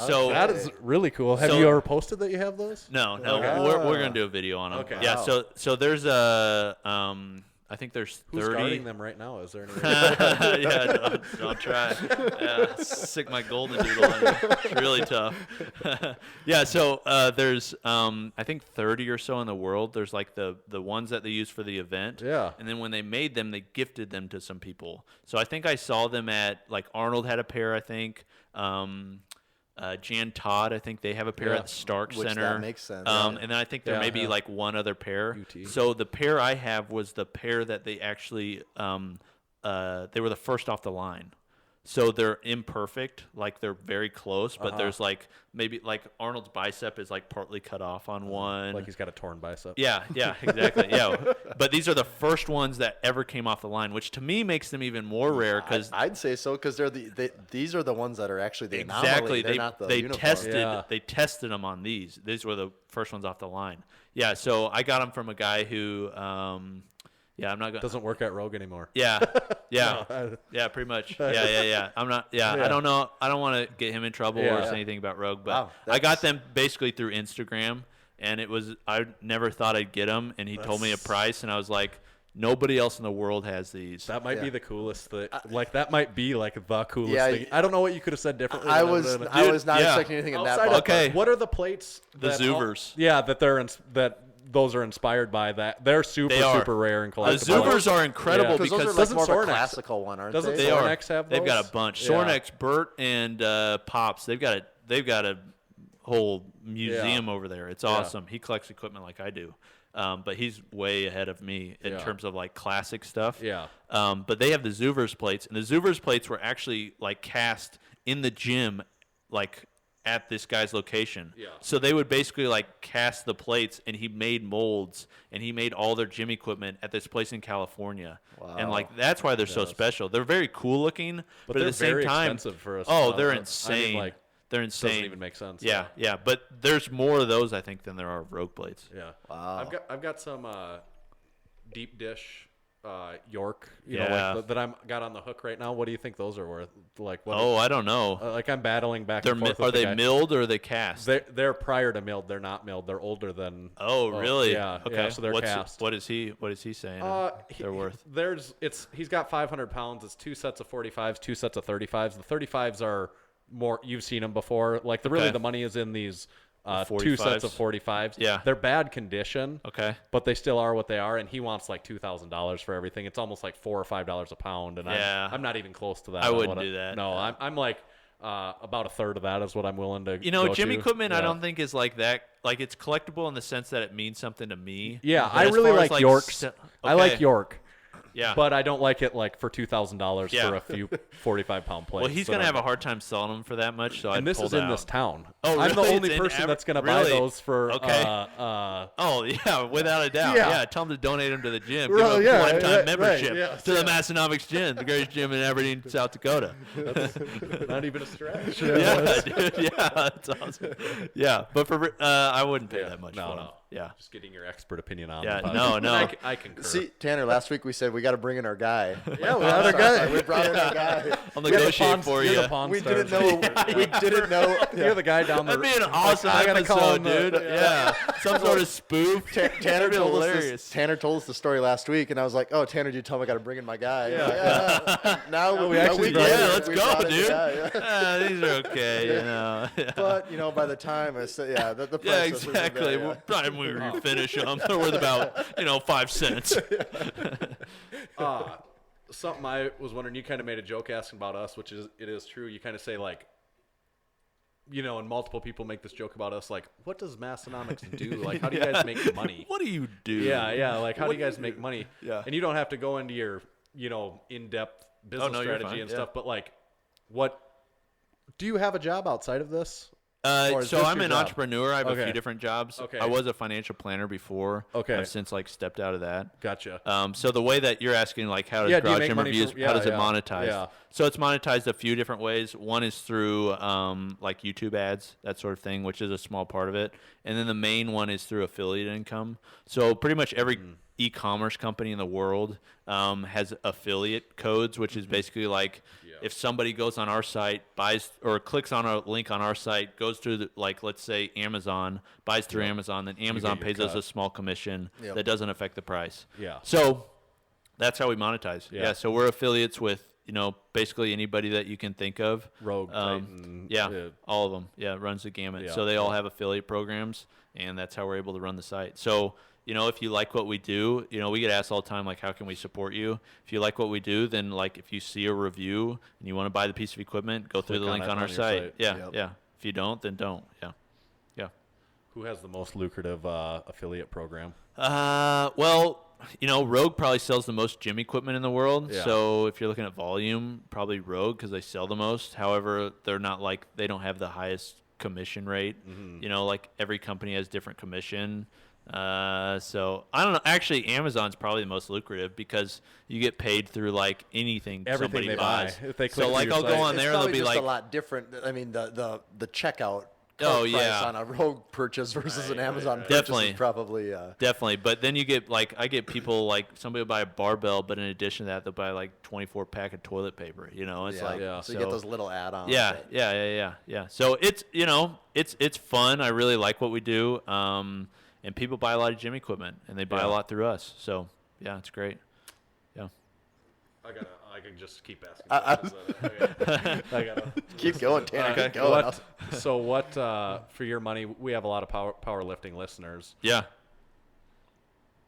So that is really cool. Have you ever posted that you have those? No. Okay. We're gonna do a video on them. Okay. Yeah. Wow. So there's a I think there's 30. Who's guarding them right now? Is there any? Yeah, don't try. Yeah, stick my golden doodle in it. It's really tough. Yeah, so there's I think 30 or so in the world. There's the ones that they use for the event. Yeah. And then when they made them, they gifted them to some people. So I think I saw them at Arnold had a pair. I think. Jan Todd, I think they have a pair at the Stark Center. That makes sense. And then I think there may be one other pair. UT. So the pair I have was the pair that they actually they were the first off the line. So they're imperfect, like they're very close, but there's like maybe like Arnold's bicep is like partly cut off on one. Like he's got a torn bicep. Yeah, exactly. Yeah, but these are the first ones that ever came off the line, which to me makes them even more rare because I'd say so because these are the ones that are actually the anomaly. exactly They're not the they uniform. tested them on these. These were the first ones off the line. Yeah, so I got them from a guy who. Yeah, I'm not going. Doesn't work at Rogue anymore. Yeah, pretty much. Yeah. I'm not. Yeah, I don't know. I don't want to get him in trouble or say anything about Rogue, but I got them basically through Instagram, and it was I never thought I'd get them, and he told me a price, and I was like, nobody else in the world has these. That might be the coolest thing. Like that might be like the coolest thing. I don't know what you could have said differently. I was not expecting anything in that. Okay, what are the plates? The Zoovers. That those are inspired by that. They're super rare and collectible. The Zoovers are incredible because those are like more of a classical one, aren't doesn't they? Sornex have those? They've got a bunch. Sornex, Bert, and Pops. They've got a whole museum over there. It's awesome. He collects equipment like I do. But he's way ahead of me in terms of like classic stuff. Yeah. But they have the Zoovers plates, and the Zoovers plates were actually like cast in the gym, like at this guy's location. Yeah. So they would basically like cast the plates, and he made molds, and he made all their gym equipment at this place in California. Wow. And like that's why they're so special. They're very cool looking, but at the same time, expensive for us. Oh, they're insane. I mean, they're insane. Doesn't even make sense. Yeah. But there's more of those, I think, than there are Rogue plates. Yeah. Wow. I've got some deep dish York, you know, like that I'm got on the hook right now. What do you think those are worth? Like, what I don't know. Like I'm battling back and forth. Are they milled or are they cast? They're prior to milled. They're not milled. They're older than. Oh, really? Yeah. Okay. Yeah, so they're cast. What is he saying? They're worth. He's got 500 pounds. It's 2 sets of 45s, 2 sets of 35s. The 35s are more. You've seen them before. Like the money is in these. 2 sets of 45s. Yeah. They're bad condition. Okay. But they still are what they are, and he wants like $2,000 for everything. It's almost like $4 or $5 a pound, and I'm not even close to that. I wouldn't do that. No, I'm like about a third of that is what I'm willing to. Gym equipment, I don't think is like that. Like it's collectible in the sense that it means something to me. Yeah, I really like Yorks. I like York. Yeah. But I don't like it like for $2,000 for a few 45-pound plates. Well, he's going to have a hard time selling them for that much, so this is in this town. Oh, really? I'm the only person that's going to buy those for oh, yeah, without a doubt. Yeah, tell him to donate them to the gym. Give Well, him a lifetime membership to the Massenomics Gym, the greatest gym in Aberdeen, South Dakota. That's not even a stretch. Yeah, dude, yeah, that's awesome. Yeah, but for I wouldn't pay that much for them. No. Yeah. Just getting your expert opinion on it. No. I concur. See, Tanner, last week we said we got to bring in our guy. Yeah, we had our guy. We brought in our guy. I'll negotiate for you. We didn't know. You're the guy down there. That'd be an awesome episode, dude. Yeah. Some sort of spoof. Tanner told us the story last week, and I was like, "Oh, Tanner, did you tell me I got to bring in my guy?" Yeah. Now we actually let's go, dude. These are okay, But by the time I said, the price. Yeah, exactly. By the time we finish them, they're worth about 5 cents. Something I was wondering. You kind of made a joke asking about us, which it is true. You kind of say like, and multiple people make this joke about us, like, what does Massenomics do? Like, how do you guys make money? What do you do? Yeah. Like, how do you guys make money? Yeah. And you don't have to go into your, in-depth business strategy and stuff, but like, what do you have a job outside of this? So I'm an entrepreneur. I have a few different jobs. Okay. I was a financial planner before. Okay. I've since stepped out of that. Gotcha. So the way that you're asking, like, how does Garage Gym Reviews, how does it monetize? Yeah. So it's monetized a few different ways. One is through like YouTube ads, that sort of thing, which is a small part of it. And then the main one is through affiliate income. So pretty much every e-commerce company in the world has affiliate codes, which is basically like if somebody goes on our site, buys or clicks on a link on our site, goes through let's say Amazon, buys through Amazon, then Amazon pays us a small commission that doesn't affect the price. Yeah. So that's how we monetize. Yeah. So we're affiliates with basically anybody that you can think of. Rogue, Titan, all of them. Yeah, it runs the gamut. Yeah. So they all have affiliate programs, and that's how we're able to run the site. So if you like what we do, we get asked all the time, like, how can we support you? If you like what we do, then, like, if you see a review and you want to buy the piece of equipment, go through the link on our site. Yeah. If you don't, then don't. Yeah. Who has the most lucrative affiliate program? Well, Rogue probably sells the most gym equipment in the world. Yeah. So if you're looking at volume, probably Rogue because they sell the most. However, they don't have the highest commission rate. Like every company has different commission. So I don't know. Actually, Amazon's probably the most lucrative because you get paid through like anything Everything somebody they buys. buy. If they So click like through I'll your go site. on there It's and they'll probably be just like a lot different. I mean, the checkout Oh, price yeah. on a Rogue purchase versus an Amazon purchase Definitely. is probably Definitely, but then you get I get people like somebody will buy a barbell, but in addition to that, they'll buy like 24 pack of toilet paper. It's like so you get those little add-ons. Yeah. So it's it's fun. I really like what we do, and people buy a lot of gym equipment, and they buy a lot through us. So yeah, it's great. Yeah. I can just keep asking. I gotta Keep going, Tanner. Okay. Keep going. What for your money? We have a lot of powerlifting listeners. Yeah.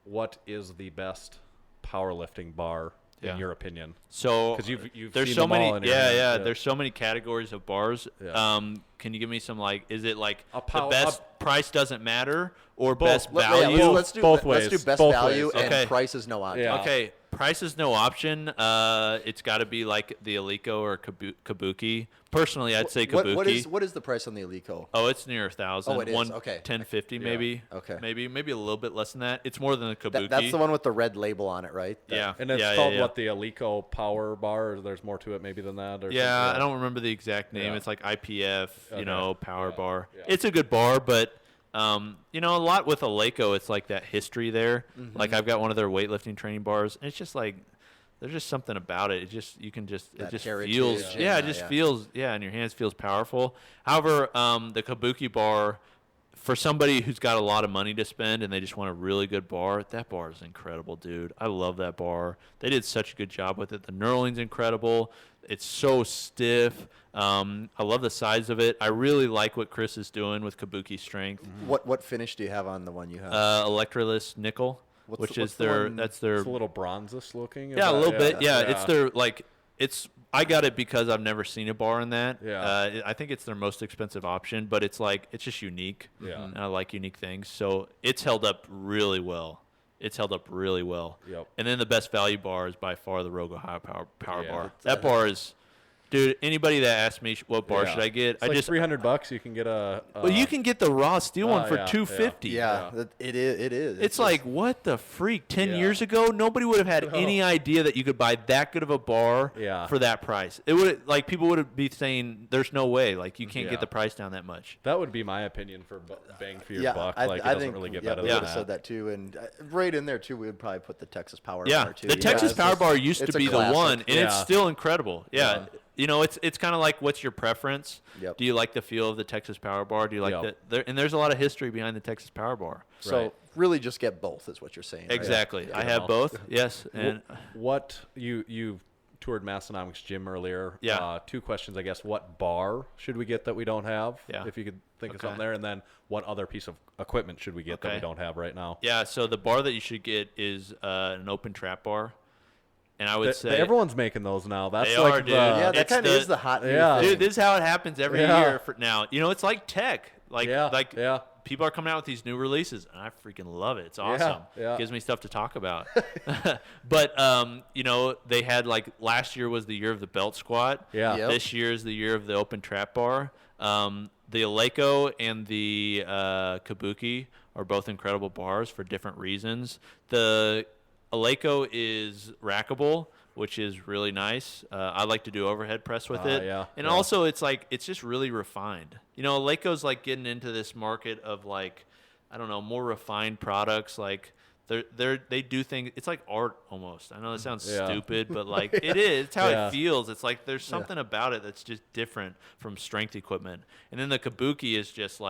What is the best powerlifting bar in your opinion? So because you've there's seen so them all many in your there's so many categories of bars. Yeah. Can you give me some like is it like the best price doesn't matter or Both. best Yeah, value? Let's do Both let's do ways. best Both value ways. and Okay. price is no option. Yeah. Okay, price is no option. It's got to be like the Alico or Kabuki. Personally, I'd say Kabuki. What is the price on the Alico? Oh, it's near 1,000. Oh, it is. Okay. 1050 maybe. Okay. Maybe a little bit less than that. It's more than the Kabuki. That's the one with the red label on it, right? Yeah. And it's called what, the Alico Power Bar? Or there's more to it maybe than that? Or Yeah, something? I don't remember the exact name. Yeah. It's like IPF, Power Bar. Yeah. It's a good bar, but a lot with Alico, it's like that history there. Mm-hmm. Like I've got one of their weightlifting training bars, and it's just like there's just something about it. It just That just heritage feels and it just feels in your hands feels powerful. However, the Kabuki bar, for somebody who's got a lot of money to spend and they just want a really good bar, that bar is incredible, dude. I love that bar. They did such a good job with it. The knurling's incredible. It's so stiff. I love the size of it. I really like what Chris is doing with Kabuki strength. What finish do you have on the one you have? Electroless nickel, What's is the their one- It's a little bronzest looking. yeah, a little bit. Yeah, it's their I got it because I've never seen a bar in that. Yeah. I think it's their most expensive option, but it's just unique. Yeah. And I like unique things. So it's held up really well. Yep. And then the best value bar is by far the Rogue Ohio Power Yeah. Bar. That bar is, dude, anybody that asks me what bar should I get, It's like $300. You can get a. Well, you can get the raw steel one for yeah, $250. yeah, it is. It's like, what the freak? 10 Yeah. years ago, nobody would have had any idea that you could buy that good of a bar for that price. It would people would be saying, "There's no way, like you can't get the price down that much." That would be my opinion for bang for your buck. I it think doesn't really get we better would than have that. said that too, and right in there too, we would probably put the Texas Power Yeah, Bar too. the Texas it's Power just- Bar used it's to a be the classic. one, and it's Yeah. still incredible. Yeah. It's kind of like, what's your preference? Yep. Do you like the feel of the Texas Power Bar? Do you like Yep. and there's a lot of history behind the Texas Power Bar. So Right. really, just get both is what you're saying. right? Exactly. I have Yeah. both. Yes. And What you toured Massenomics Gym earlier? Yeah. 2 questions, I guess. What bar should we get that we don't have? Yeah. If you could think of Okay. something there, and then what other piece of equipment should we get that Okay. we don't have right now? yeah, so the bar that you should get is an open trap bar. And I would say Everyone's making those now. That's They like are, dude. Yeah, that It's kind of the- is the hot new Yeah. thing. dude, this is how it happens every Yeah. year for now. It's like tech. Yeah. People are coming out with these new releases, and I freaking love it. It's awesome. yeah. Gives me stuff to talk about. But they had last year was the year of the belt squat. Yeah. Yep. This year is the year of the open trap bar. The Eleiko and the Kabuki are both incredible bars for different reasons. The Eleiko is rackable, which is really nice. I like to do overhead press with it. Yeah, And yeah. also it's just really refined. Eleiko's getting into this market of I don't know, more refined products. They do things. It's like art almost. I know that sounds Yeah. stupid, but it is. It's how Yeah. it feels. It's like there's something about it that's just different from strength equipment. And then the Kabuki is just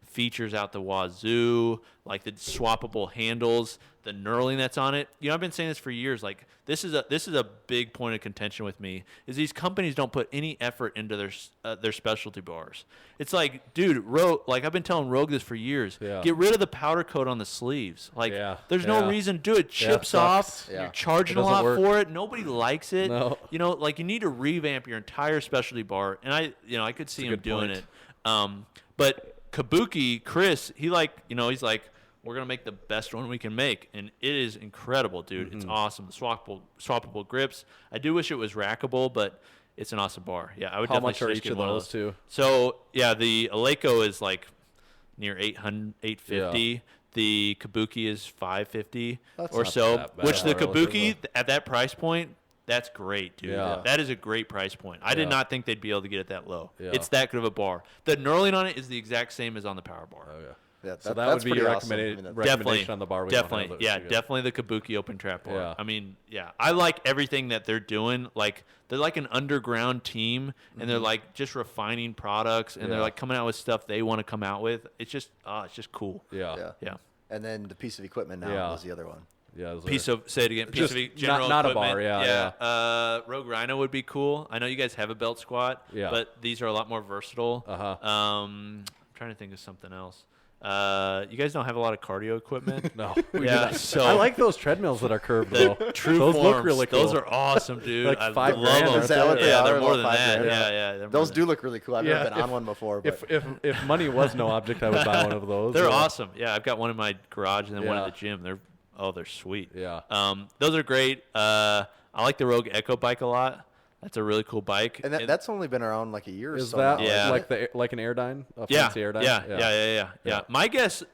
features out the wazoo, the swappable handles, the knurling that's on it. I've been saying this for years. This is a big point of contention with me is these companies don't put any effort into their specialty bars. It's dude, Rogue. I've been telling Rogue this for years. Yeah. Get rid of the powder coat on the sleeves. Yeah. There's no Yeah. reason to do it. Chips sucks. off. Yeah. You're charging It a doesn't lot work. for it. Nobody likes it. No. You need to revamp your entire specialty bar. And I could see him good doing point. it. But Kabuki, Chris, he's we're going to make the best one we can make. And it is incredible, dude. It's awesome. The swappable grips. I do wish it was rackable, but it's an awesome bar. Yeah, I would definitely much are each of those too? So, yeah, the Eleiko is like near 850. Yeah. The Kabuki is 550 That's or not so, that bad. which the Relatively. Kabuki at that price point, that's great, dude. Yeah. That is a great price point. I did Yeah. not think they'd be able to get it that low. Yeah. It's that good of a bar. The knurling on it is the exact same as on the Power Bar. Oh, yeah. Yeah, So that that's would be pretty your awesome. I mean, recommendation Definitely on the bar. We don't have Definitely, those. yeah, Okay. definitely the Kabuki open trap bar. Yeah. I mean, yeah, I like everything that they're doing. Like they're like an underground team, and they're like just refining products, and they're Yeah. like coming out with stuff they want to come out with. It's just cool. Yeah. Yeah. And then the piece of equipment now Yeah. was the other one. Yeah. those Piece are- of say it again. Piece Just of general not a equipment. bar, yeah. Rogue Rhino would be cool. I know you guys have a belt squat, Yeah. but these are a lot more versatile. Uh-huh. I'm trying to think of something else. You guys don't have a lot of cardio equipment. No. Yeah, so I like those treadmills that are curved though. True Those Forms. look really cool. Those are awesome, dude. Like I $5 love grand, them. aren't Is that what they Yeah, are? they're A more little than $5 that. grand? Yeah. They're Those more do look really cool. I've never Yeah, been on one before, but If money was no object, I would buy one of those. They're Yeah. awesome. Yeah, I've got one in my garage and then one Yeah. at the gym. They're sweet. Yeah. Those are great. I like the Rogue Echo bike a lot. That's a really cool bike. and that's only been around like a year or Is so. that now, Yeah. isn't it? like an Airdyne? A yeah, fancy Airdyne? yeah. My guess,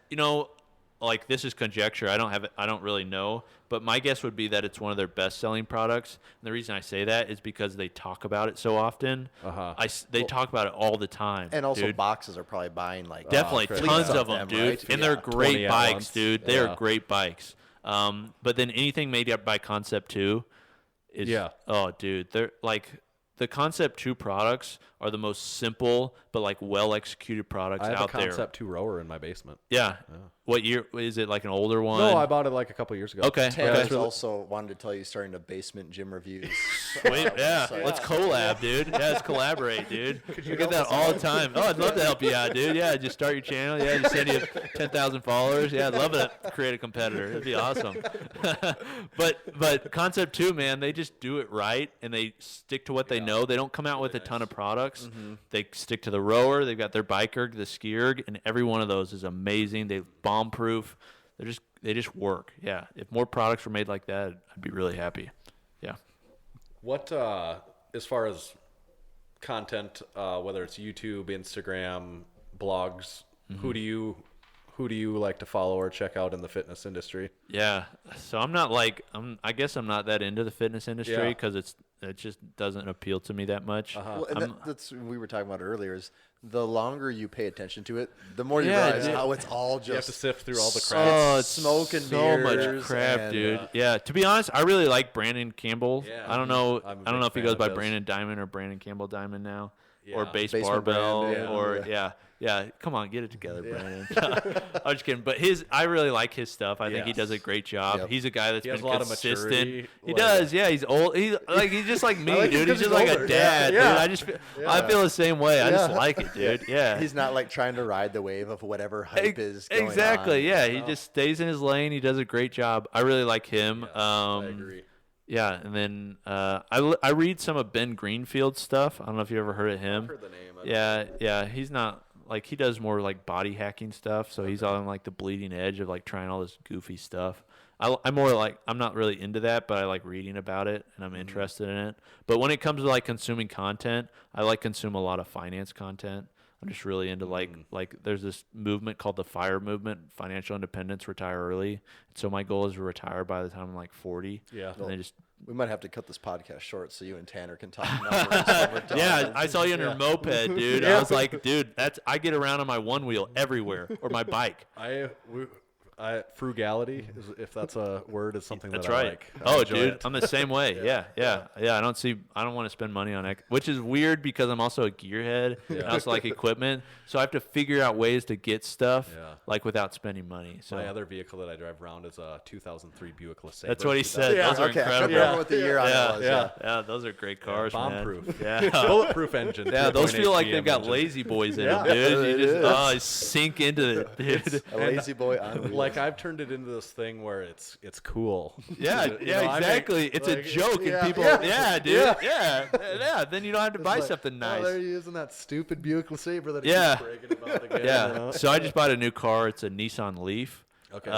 like this is conjecture. I don't really know, but my guess would be that it's one of their best-selling products. And the reason I say that is because they talk about it so often. Uh-huh. They talk about it all the time. And also dude. boxes are probably buying like Definitely crazy. tons fleets of them, dude. right? And Yeah. they're 20 great at bikes, once. dude. They Yeah. are great bikes. But then anything made up by Concept 2 is oh, dude, they're like the Concept 2 products are the most simple but like well executed products I have out a Concept 2 rower in my basement. there. Yeah. What year is it? Like an older one? No, I bought it like a couple years ago. Okay. Tanner's also wanted to tell you starting to basement gym reviews. Sweet. Yeah. Let's collab, dude. Yeah, let's collaborate, dude. We get that all the time. Oh, I'd love to help you out, dude. Yeah, just start your channel. Yeah, just send you 10,000 followers. Yeah, I'd love to create a competitor. It'd be awesome. but Concept 2, man, they just do it right and they stick to what they know. They don't come out with a ton of products. They stick to the rower. They've got their bike erg, the ski erg, and every one of those is amazing. They bomb proof. They just work. Yeah. If more products were made like that, I'd be really happy. Yeah. What, as far as content, whether it's YouTube, Instagram, blogs, who do you like to follow or check out in the fitness industry? Yeah. So I guess I'm not that into the fitness industry Yeah. because it just doesn't appeal to me that much. Well, and that's we were talking about earlier. Is the longer you pay attention to it, the more you Yeah, realize dude. how it's all just You have to sift through all the s- crap. Oh, it's smoke and so much mirrors crap, and, dude. Yeah. To be honest, I really like Brandon Campbell. Yeah, I don't know. I'm a I don't know big if he fan goes of by his. Brandon Diamond or Brandon Campbell Diamond now, or Yeah. Base Basement Barbell, brand, yeah. or yeah. Come on, get it together, Brandon. I'm just kidding, but I really like his stuff. I think he does a Yes. great job. Yep. He's a guy that's He has been a lot of consistent. maturity. He Like- does. Yeah, he's old. He's just like me, like him dude. 'cause He's just he's like older. a dad, Yeah. dude. I feel the same way. I just Yeah. like it, dude. Yeah. He's not like trying to ride the wave of whatever hype is going Exactly. on. Yeah, he just stays in his lane. He does a great job. I really like him. I agree. Yeah, and then I read some of Ben Greenfield's stuff. I don't know if you ever heard of him. I've heard the name. Yeah. He's not like he does more like body hacking stuff. So he's on like the bleeding edge of like trying all this goofy stuff. I'm more like I'm not really into that, but I like reading about it and I'm interested in it. But when it comes to like consuming content, I like consume a lot of finance content. I'm just really into like there's this movement called the FIRE movement, financial independence, retire early. So my goal is to retire by the time I'm like 40. Yeah. And then just We might have to cut this podcast short so you and Tanner can talk numbers. yeah, I saw you on your moped, dude. I was like, dude, I get around on my one wheel everywhere or my bike. Frugality, if that's a word, is something That's that right. I like. I Oh, enjoy dude, it. I'm the same way. Yeah. I don't want to spend money on it, which is weird because I'm also a gearhead and I also like equipment. So I have to figure out ways to get stuff like without spending money. So My other vehicle that I drive around is a 2003 Buick LeSabre. that's what he said. Yeah, Those are okay. I incredible. couldn't remember what the year on it was. Yeah, those are great cars, man. Bomb-proof. Yeah. Bulletproof engine. Yeah, those 3.8 feel like GM they've got engine. lazy boys in Yeah. them, dude. It You is. just sink into it, dude. A lazy boy on wheels. Like I've turned it into this thing where it's cool. Yeah, You know, I make, exactly. It's a like, joke, yeah, and people, yeah. dude, yeah. Then you don't have to buy like, something nice. Oh, there he is in that stupid Buick LeSabre that he Yeah. keeps bragging about again. Yeah. You know? So I just bought a new car. It's a Nissan Leaf. Okay.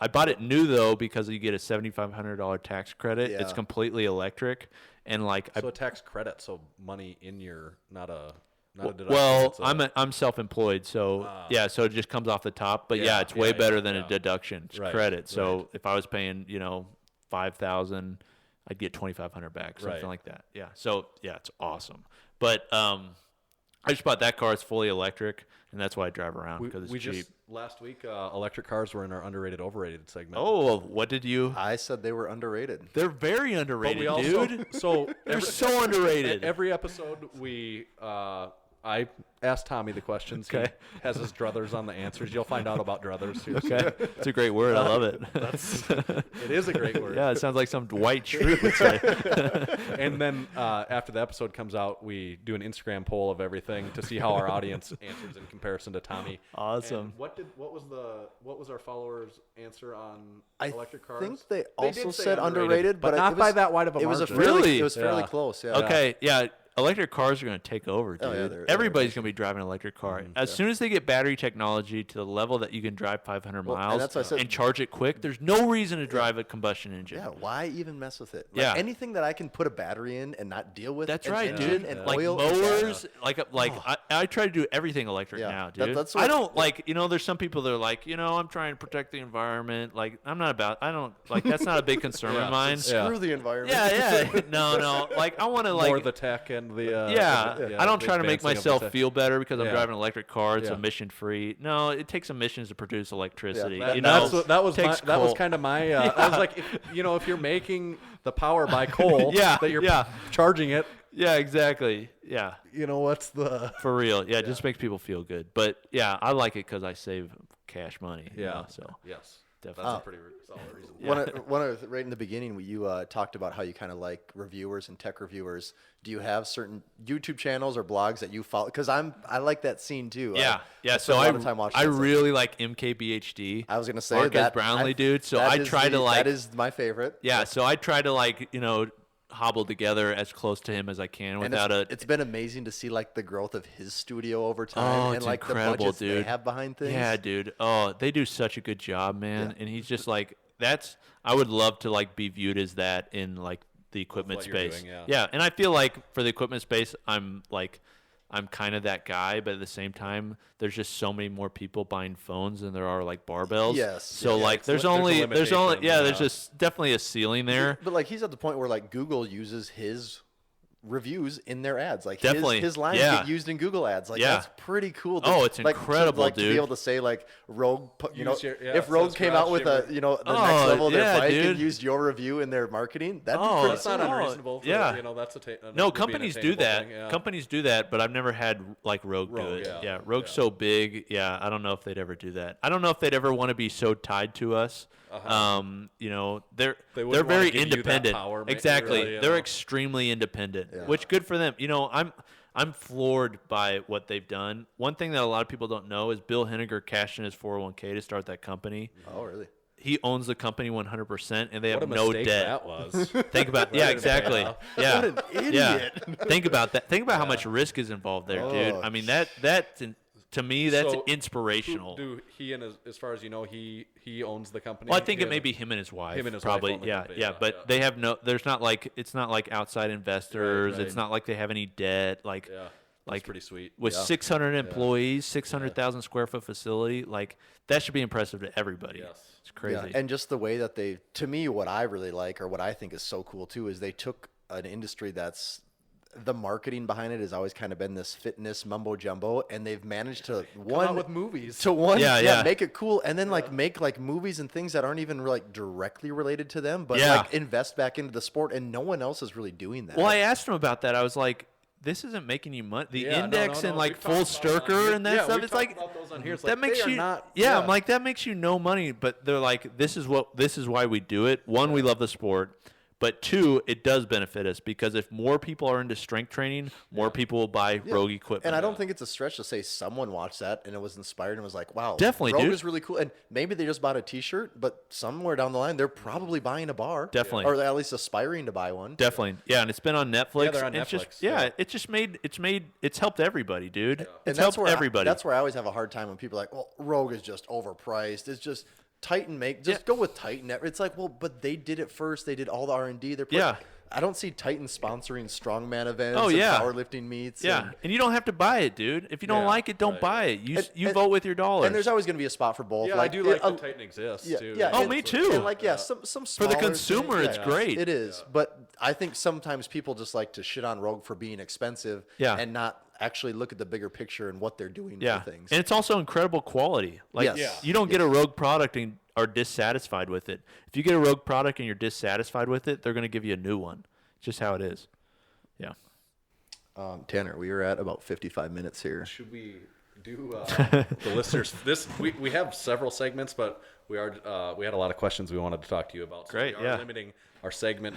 I bought it new though because you get a $7,500 tax credit. Yeah. It's completely electric, and like so a tax credit, so money in your not a deduction. well, I'm self-employed, so so it just comes off the top. But Yeah, it's way yeah, better yeah, than yeah. a deduction. It's Right, credit. So right. if I was paying, $5,000, I'd get $2,500 back, something Right. like that. Yeah. So it's awesome. But I just bought that car. It's fully electric, and that's why I drive around because it's cheap. Just last week electric cars were in our underrated overrated segment. Oh, what did you? I said they were underrated. They're very underrated, But we also, dude. so They're so underrated. every episode we I asked Tommy the questions. Okay. He has his druthers on the answers. You'll find out about druthers here. Okay, it's a great word. I love it. It is a great word. Yeah, it sounds like some white truth would say. And then after the episode comes out, we do an Instagram poll of everything to see how our audience answers in comparison to Tommy. Awesome. And what was our followers' answer on I electric cars? think they did also say said underrated, but but not it by was, that wide of a it was margin. Really? It was fairly Yeah. close. Yeah. Okay, yeah. Electric cars are going to take over, dude. Oh, yeah, they're Everybody's going to be driving an electric car. As soon as they get battery technology to the level that you can drive 500 Well, and miles that's why I said- and charge it quick, there's no reason to drive a combustion engine. Yeah, why even mess with it? Yeah. Anything that I can put a battery in and not deal with. That's an right, engine dude. And Like oil and mowers, I try to do everything electric Yeah, now, that- dude. that's I what- don't there's some people that are like, I'm trying to protect the environment. Like, that's not a big concern of mine. Screw the environment. Yeah. No. Like, I want to More the tech and the I don't try to make advancing of the myself tech. feel better because I'm Yeah. driving an electric car. It's Yeah. emission free. No, it takes emissions to produce electricity. that- That was Takes that was coal. kind of my. I was like, if you're making the power by coal, Yeah, that you're yeah. charging it. Yeah, exactly. Yeah, What's the? for real. Yeah, it just makes people feel good. But yeah, I like it because I save cash money. So Yes, definitely. that's a pretty solid reason. Right in the beginning, you talked about how you kind of like reviewers and tech reviewers. Do you have certain YouTube channels or blogs that you follow? Because I like that scene too. Yeah. I So spend a lot of time watching I that stuff. really like MKBHD. I was gonna say Marcus that Brownlee, I- dude. So that I is try to like. that is my favorite. Yeah. So I try to hobble together as close to him as I can And without it's been amazing to see like the growth of his studio over time and it's like incredible, the budgets they dude. have behind things. Yeah, dude. Oh, they do such a good job, man. Yeah. And he's just like I would love to like be viewed as that in like the equipment what you're space. doing, yeah. Yeah, and I feel like for the equipment space, I'm kind of that guy, but at the same time, there's just so many more people buying phones than there are like barbells. Yes. So Yeah, like, it's there's li- there's a only limitation, there's yeah. just definitely a ceiling there. But like he's at the point where like Google uses his reviews in their ads. Like Definitely. his lines Yeah. get used in Google ads. Like Yeah. that's pretty cool. Oh, it's incredible, to dude. be able to say like Rogue, if so Rogue it's came garage out with gym. the next Oh, level of their yeah, bike dude. and used your review in their marketing, that'd be Oh, pretty That's not cool. unreasonable. For, yeah. That's No, would be an companies do attainable that. thing, yeah. Companies do that, but I've never had like Rogue do Rogue, it. yeah. Rogue's Yeah. so big. Yeah, I don't know if they'd ever do that. I don't know if they'd ever want to be so tied to us. They're They wouldn't very wanna give you that independent. power, Exactly, really, they're extremely independent, which good for them. I'm floored by what they've done. One thing that a lot of people don't know is Bill Henniger cashed in his 401k to start that company. Oh, really? He owns the company 100%, and they have What a no mistake debt. that was. Think about exactly. off. Yeah. What an idiot. Yeah. Think about that. Think about how much risk is involved there, dude. Oh, I mean that to me that's So, inspirational. Do he and as far as you know, he owns the company? Well, I think He it may has- be him and his wife. Him and his probably. wife own the Yeah, company, yeah. yeah, But yeah. they have no. There's not like it's not like outside investors. right. It's not like they have any debt. Like Yeah, like that's pretty sweet. with 600 employees, 600,000 square foot facility. Like that should be impressive to everybody. Yes. It's crazy. Yeah, and just the way that to me, what I really like, or what I think is so cool too, is they took an industry that's the marketing behind it has always kind of been this fitness mumbo jumbo, and they've managed to out with movies. make it cool, and then like make like movies and things that aren't even like directly related to them, but Yeah. like invest back into the sport, and no one else is really doing that. Well, I asked him about that. I was like, "This isn't making you money." The Yeah, index no, and no, like we've full talked about Sturker that. and that Yeah, stuff. we've It's talked like about those on here. It's that like, makes they are you. not- yeah, yeah. I'm like that makes you no money, but they're like, this is why we do it. One, we love the sport. But two, it does benefit us because if more people are into strength training, more people will buy Rogue equipment. And I don't think it's a stretch to say someone watched that and it was inspired and was like, wow, Definitely, Rogue dude. is really cool. And maybe they just bought a t-shirt, but somewhere down the line, they're probably buying a bar. Definitely. Or at least aspiring to buy one. Definitely, yeah, and it's been on Netflix. Yeah, they're on and Netflix, it's it's helped everybody, dude. And It's that's helped where everybody. That's where I always have a hard time when people are like, well, Rogue is just overpriced. It's just Titan go with Titan. It's like, well, but they did it first. They did all the R&D. I don't see Titan sponsoring strongman events and powerlifting meets. Yeah, and you don't have to buy it, dude. If you don't like it, don't buy it. You vote with your dollars. And there's always going to be a spot for both. Yeah, I do like that Titan exists, too. Yeah, me too. And some for the consumer, it's great. It is, but I think sometimes people just like to shit on Rogue for being expensive and not actually look at the bigger picture and what they're doing for things. And it's also incredible quality. Like you don't get a Rogue product and are dissatisfied with it. If you get a Rogue product and you're dissatisfied with it, they're going to give you a new one. Just how it is. Yeah. Tanner, we are at about 55 minutes here. Should we do the listeners? We have several segments, but we had a lot of questions we wanted to talk to you about. So Great. We are limiting our segment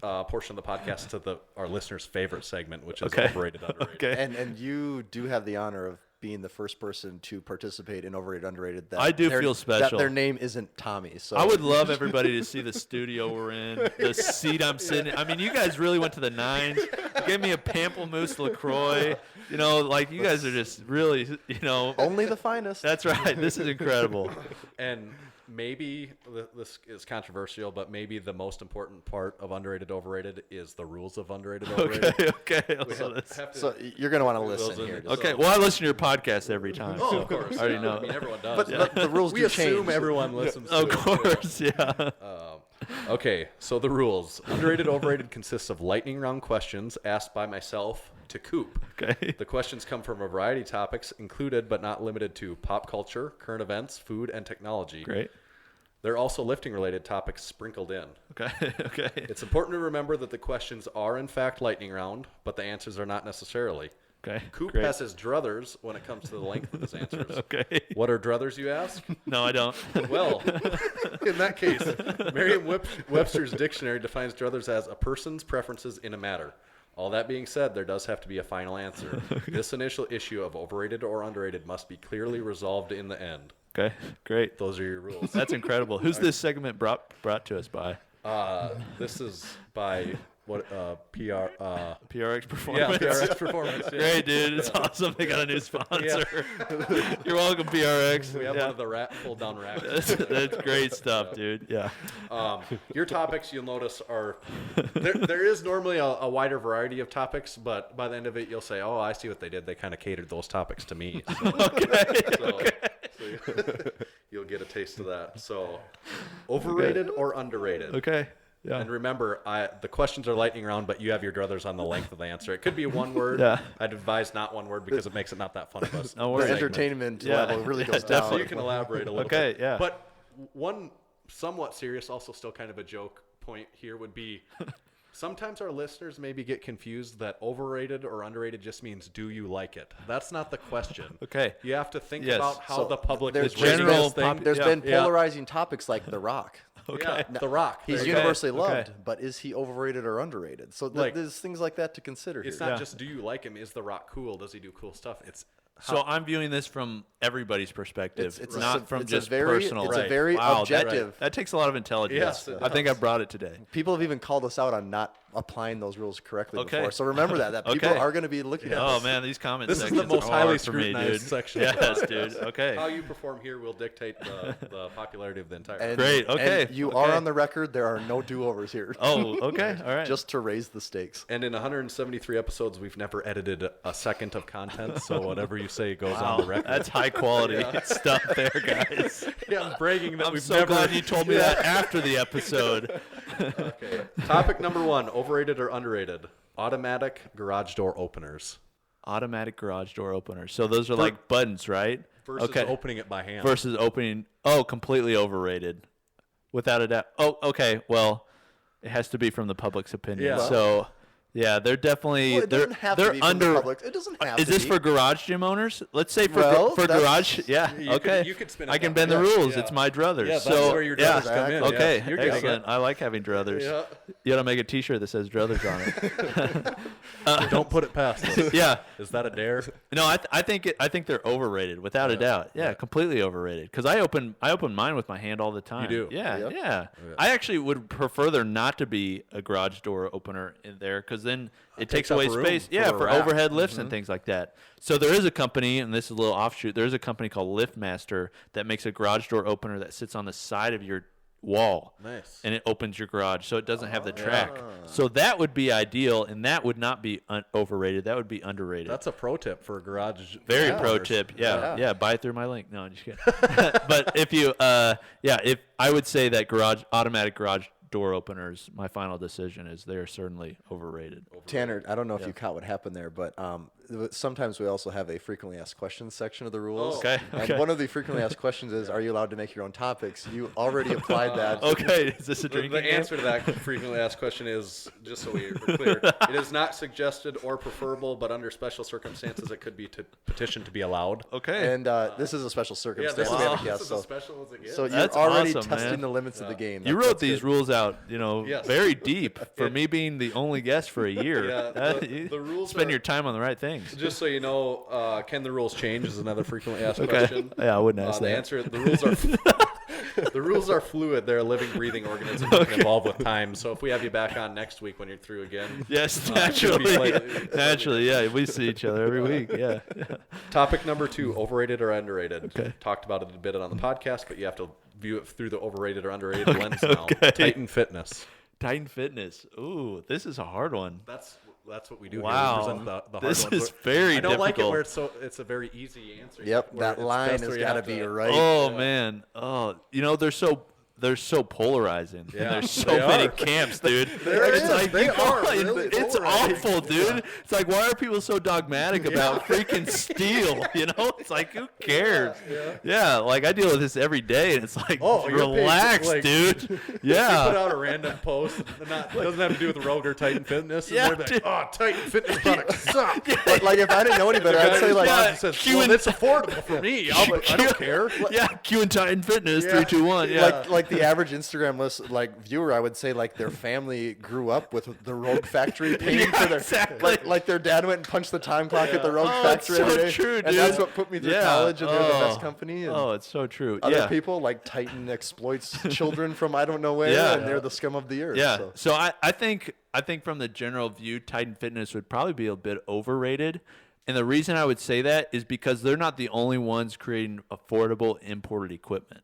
portion of the podcast to our listeners' favorite segment, which is overrated, underrated. Okay. And you do have the honor of being the first person to participate in Overrated, Underrated. I do feel special. That their name isn't Tommy. So I would love everybody to see the studio we're in, the seat I'm sitting in. I mean, you guys really went to the nines. You gave me a Pamplemousse LaCroix. You know, like you guys are just really, only the finest. That's right. This is incredible. And maybe this is controversial, but maybe the most important part of Underrated, Overrated is the rules of Underrated, Overrated. Okay. So you're going to want to listen here. Okay. Well, I listen to your podcast every time. Oh, so of course. I already know. I mean, everyone does. But the rules we do assume change. everyone listens to Of it. course, yeah. Okay, so the rules. Underrated, Overrated consists of lightning round questions asked by myself to Coop. Okay. The questions come from a variety of topics, included but not limited to pop culture, current events, food, and technology. Great. There are also lifting-related topics sprinkled in. Okay. It's important to remember that the questions are, in fact, lightning round, but the answers are not necessarily. Okay. Coop Great. has his druthers when it comes to the length of his answers. Okay. What are druthers, you ask? No, I don't. Well, in that case, Merriam-Webster's dictionary defines druthers as a person's preferences in a matter. All that being said, there does have to be a final answer. This initial issue of overrated or underrated must be clearly resolved in the end. Okay, great. Those are your rules. That's incredible. Who's this segment brought to us by? This is by PRX Performance. Yeah, PRX Performance. Yeah. Great, dude. It's awesome. They got a new sponsor. You're welcome, PRX. We have one of the fold-down racks. That's great stuff, dude. Yeah. Your topics, you'll notice, are there is normally a wider variety of topics, but by the end of it, you'll say, "Oh, I see what they did. They kind of catered those topics to me." So, okay. So you'll get a taste of that. So, overrated or underrated? Okay. Yeah. And remember, the questions are lightning round, but you have your druthers on the length of the answer. It could be one word. Yeah. I'd advise not one word because it makes it not that fun of us. No The worries. entertainment level really goes down. So you can elaborate a little bit. Okay, yeah. But one somewhat serious, also still kind of a joke point here would be sometimes our listeners maybe get confused that overrated or underrated just means do you like it? That's not the question. Okay. You have to think Yes. about how So the public there's is rating general this thing. There's been Yeah. polarizing topics like The Rock. Yeah, The Rock. He's There- universally Okay. loved, but is he overrated or underrated? So there's things like that to consider It's here. not just do you like him? Is The Rock cool? Does he do cool stuff? It's So I'm viewing this from everybody's perspective, It's not from it's just a very, personal. It's a very Wow, objective. That takes a lot of intelligence. Yes, it I think I does. brought it today. People have even called us out on not applying those rules correctly Okay. before. So remember that people Okay. are going to be looking at Oh this. man, these comments. This is the sections most are highly hard for me, scrutinized dude. section of the Yes, podcast. dude. Okay. how you perform here will dictate the popularity of the entire. And- Great, okay, And you okay. are on the record. There are no do-overs here. Oh, okay. All right. Just to raise the stakes. And in 173 episodes, we've never edited a second of content, so whatever you say goes on the record. That's high quality stuff there, guys. Yeah, I'm bragging that I'm we've so never. glad you told me that after the episode. Okay. Topic number 1: overrated or underrated? Automatic garage door openers Automatic garage door opener. So those are like buttons, right? versus Okay. opening it by hand. Versus opening. Oh, completely overrated. Without a doubt. Oh, okay. Well, it has to be from the public's opinion. Yeah. So, yeah, they're definitely Well, it they're doesn't have they're to be from under. the public. It doesn't have Is to this be. for garage gym owners? Let's say for Well, for that's- garage. Yeah. You Okay. could- you could spin it I can that bend way. the Yeah. rules. Yeah. It's my druthers. Yeah, that's so where your yeah. druthers come in. Okay. Yeah. You're getting Excellent. it. I like having druthers. Yeah. You gotta make a T-shirt that says druthers on it. Don't put it past us. Yeah. Is that a dare? No, I think they're overrated without a doubt. Yeah, completely overrated. Because I open mine with my hand all the time. You do? Yeah, Yep. yeah. I actually would prefer there not to be a garage door opener in there because because then it takes takes away up room space. for Yeah, a for rack. overhead lifts and things like that. So there is a company, and this is a little offshoot. There's a company called LiftMaster that makes a garage door opener that sits on the side of your wall. Nice. And it opens your garage, so it doesn't have the track. So that would be ideal, and that would not be overrated. That would be underrated. That's a pro tip for garage. Very pro tip. Yeah. Buy it through my link. No, I'm just kidding. But if you, if I would say that automatic garage door openers, my final decision is they are certainly overrated. Tanner, I don't know if you caught what happened there, but sometimes we also have a frequently asked questions section of the rules. Okay. And one of the frequently asked questions is, are you allowed to make your own topics? You already applied that. Okay. Is this a The drinking game? answer to that frequently asked question is, just so we're clear, it is not suggested or preferable, but under special circumstances, it could be petitioned to be allowed. Okay. And this is a special circumstance. this we have a is guest, as so, special as it gets. so you're That's already awesome, testing man. the limits of the game. You wrote these rules out, Yes. very deep for me being the only guest for a year. Yeah, the rules spend are- your time on the right things. Just so you know, can the rules change is another frequently asked Okay. question. Yeah, I wouldn't ask The that. answer, the rules are the rules are fluid. They're a living, breathing organism that can evolve with time. So if we have you back on next week when you're through again, Yes, it should be naturally. slightly- Naturally, yeah. We see each other every week. Yeah. Topic number 2, overrated or underrated. Okay. Talked about it a bit on the podcast, but you have to view it through the overrated or underrated lens now. Titan Fitness. Titan Fitness. Ooh, this is a hard one. That's what we do Wow. here. We present the hard This ones. is very I don't like it difficult. where it's a very easy answer. Yep, where that it's line best has where you got to have be to- right. Oh man. Oh, they're so polarizing. Yeah, And there's so they many are. camps, dude. There it's is. like They are really it's polarizing. awful, dude. It's like, why are people so dogmatic about freaking steel? You know, it's like, who cares? Yeah, like I deal with this every day, and it's like, Oh, your page, relax, like- dude. You put Yeah. out a random post. Doesn't have to do with Rogue or Titan Fitness. And Yeah, they're like, dude. oh, Titan Fitness products suck. But like, if I didn't know any better, I'd say like, Yeah. says, Q well, and- it's affordable for me. I don't care. Yeah, Q and Titan Fitness, 3, 2, 1. Yeah. like the average Instagram viewer, I would say like their family grew up with the Rogue Factory paying for their exactly. like their dad went and punched the time clock at the Rogue Oh, it's Factory so every day, true, and that's dude. what put me through Yeah. college, and they're the Oh. best company. And Oh, it's so true. other Yeah. people like Titan exploits children from I don't know where, Yeah. and they're the scum of the earth. Yeah. So. So I think from the general view, Titan Fitness would probably be a bit overrated. And the reason I would say that is because they're not the only ones creating affordable imported equipment.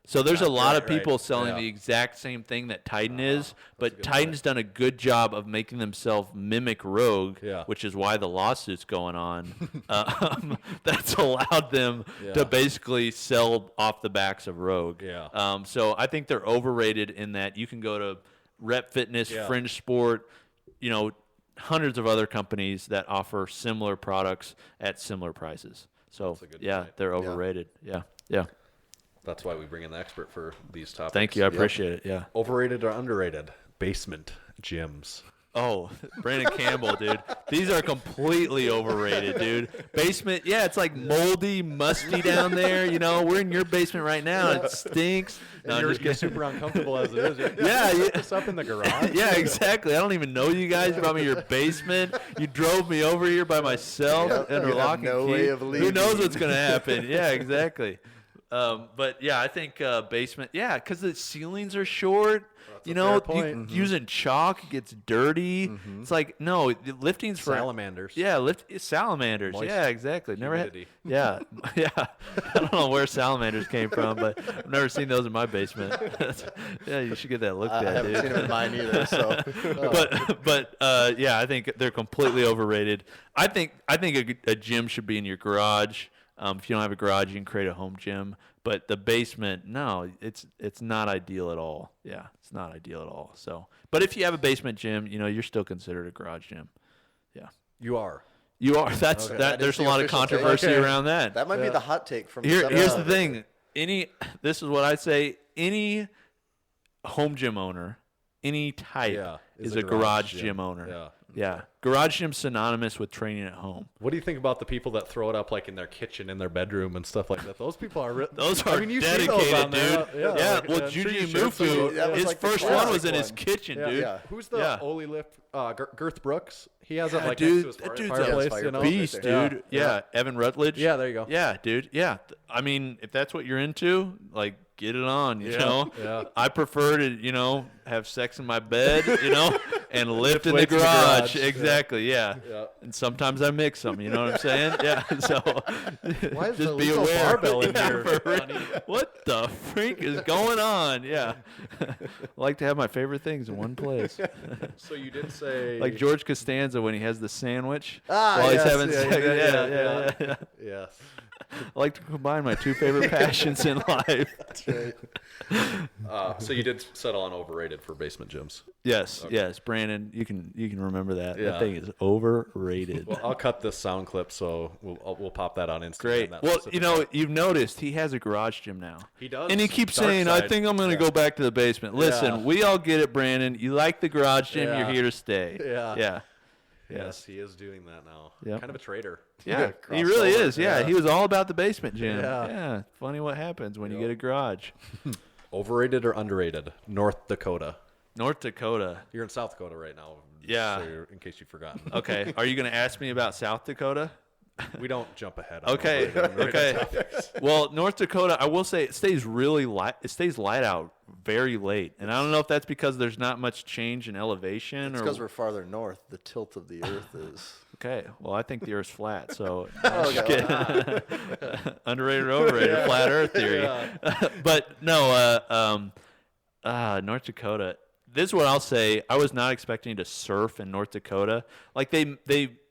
So there's a lot of people selling the exact same thing that Titan is, but Titan's done a good job of making themselves mimic Rogue, which is why the lawsuit's going on. That's allowed them to basically sell off the backs of Rogue. Yeah. So I think they're overrated in that you can go to Rep Fitness, Fringe Sport, hundreds of other companies that offer similar products at similar prices. So point. they're overrated. Yeah. That's why we bring in the expert for these topics. Thank you. I appreciate it. Yeah. Overrated or underrated? Basement gyms. Oh, Brandon Campbell, dude. These are completely overrated, dude. Basement, it's like moldy, musty down there. We're in your basement right now. It stinks. No, I'm you're just kidding. super uncomfortable as it is. Yeah, Set this up in the garage. Yeah, exactly. I don't even know you guys. You brought me your basement. You drove me over here by myself under you have lock and no key. way of Who leaving. knows what's going to happen? Yeah, exactly. But yeah, I think basement. Yeah, because the ceilings are short. fair point. Using chalk it gets dirty. It's like no lifting's for Salamanders. Yeah, salamanders. Moist Yeah, exactly. Never had. humidity. Yeah, yeah. I don't know where salamanders came from, but I've never seen those in my basement. Yeah, you should get that looked I at, haven't dude. seen them in mine either. So, But yeah, I think they're completely overrated. I think a gym should be in your garage. If you don't have a garage, you can create a home gym. But the basement, no, it's not ideal at all. Yeah, it's not ideal at all. So, but if you have a basement gym, you're still considered a garage gym. Yeah, You are. you are. That's Okay. that. That is There's a the lot of official take. controversy Okay. around that. that might be the hot take from Here's the episode. thing. This is what I say. Any home gym owner, any type, is a garage gym owner. Yeah. Yeah. Garage gym's synonymous with training at home. What do you think about the people that throw it up like in their kitchen, in their bedroom, and stuff like that? Those people are. Those are you see dedicated, those on there. dude. Yeah, Yeah. Well, I'm sure you Juji shared some of those. Mufu, That was his like the first one was classic in his one. kitchen, dude. Yeah. Who's the Yeah. Oli lift? Girth Brooks. He has it like dude, next to that his dude's a fireplace. You know? beast, Yeah. dude. Yeah. Evan Rutledge. Yeah, there you go. Yeah, dude. Yeah. I mean, if that's what you're into, like, get it on, you know? Yeah. I prefer to, have sex in my bed, and lift in the weights in the garage. garage. Exactly. Yeah. And sometimes I mix them. You know what I'm saying? Yeah. So Why is just the be legal aware. barbell in here? What the freak is going on? Yeah. I like to have my favorite things in one place. So you did say Like George Costanza when he has the sandwich Ah, while yes, he's having yeah, sex. Yeah. Yes. I like to combine my two favorite passions in life. That's right. So you did settle on Overrated for basement gyms. Yes, yes, Brandon, you can remember that. Yeah. That thing is overrated. Well, I'll cut this sound clip, so we'll pop that on Instagram. Great. that Well, specific you know, one. you've noticed he has a garage gym now. He does. And he keeps Dark saying, I side. think I'm going to go back to the basement. Listen, Yeah. we all get it, Brandon. You like the garage gym, Yeah. you're here to stay. Yeah. Yeah. Yes, he is doing that now. Yep. Kind of a traitor. Yeah, he really Crossover. is. Yeah, he was all about the basement gym. Yeah. Yeah. Funny what happens when you get a garage. Overrated or underrated? North Dakota. North Dakota. You're in South Dakota right now. Yeah. In case you've forgotten. Okay. Are you going to ask me about South Dakota? We don't jump ahead. On Okay. overrated and underrated Okay. topics. Well, North Dakota, I will say it stays really light. It stays light out very late, and I don't know if that's because there's not much change in elevation, It's or because we're farther north. The tilt of the Earth is. okay. Well, I think the Earth's flat, so Okay. underrated or overrated, flat Earth theory. But no, North Dakota. This is what I'll say. I was not expecting to surf in North Dakota. Like they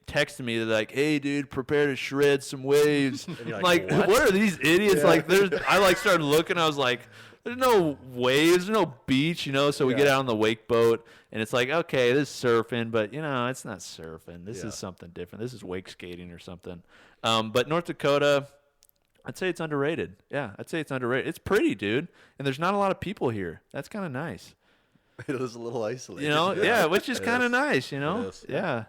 texted me, they're like, "Hey, dude, prepare to shred some waves." you're I'm like, like, what are these idiots? Like, I started looking. I was like, "There's no waves, there's no beach, you know." So we get out on the wake boat, and it's like, okay, this is surfing, but you know, it's not surfing. This is something different. This is wake skating or something. But North Dakota, I'd say it's underrated. Yeah, I'd say it's underrated. It's pretty, dude, and there's not a lot of people here. That's kind of nice. It was a little isolated. You know, yeah, which is kind of nice. You know, It is. yeah.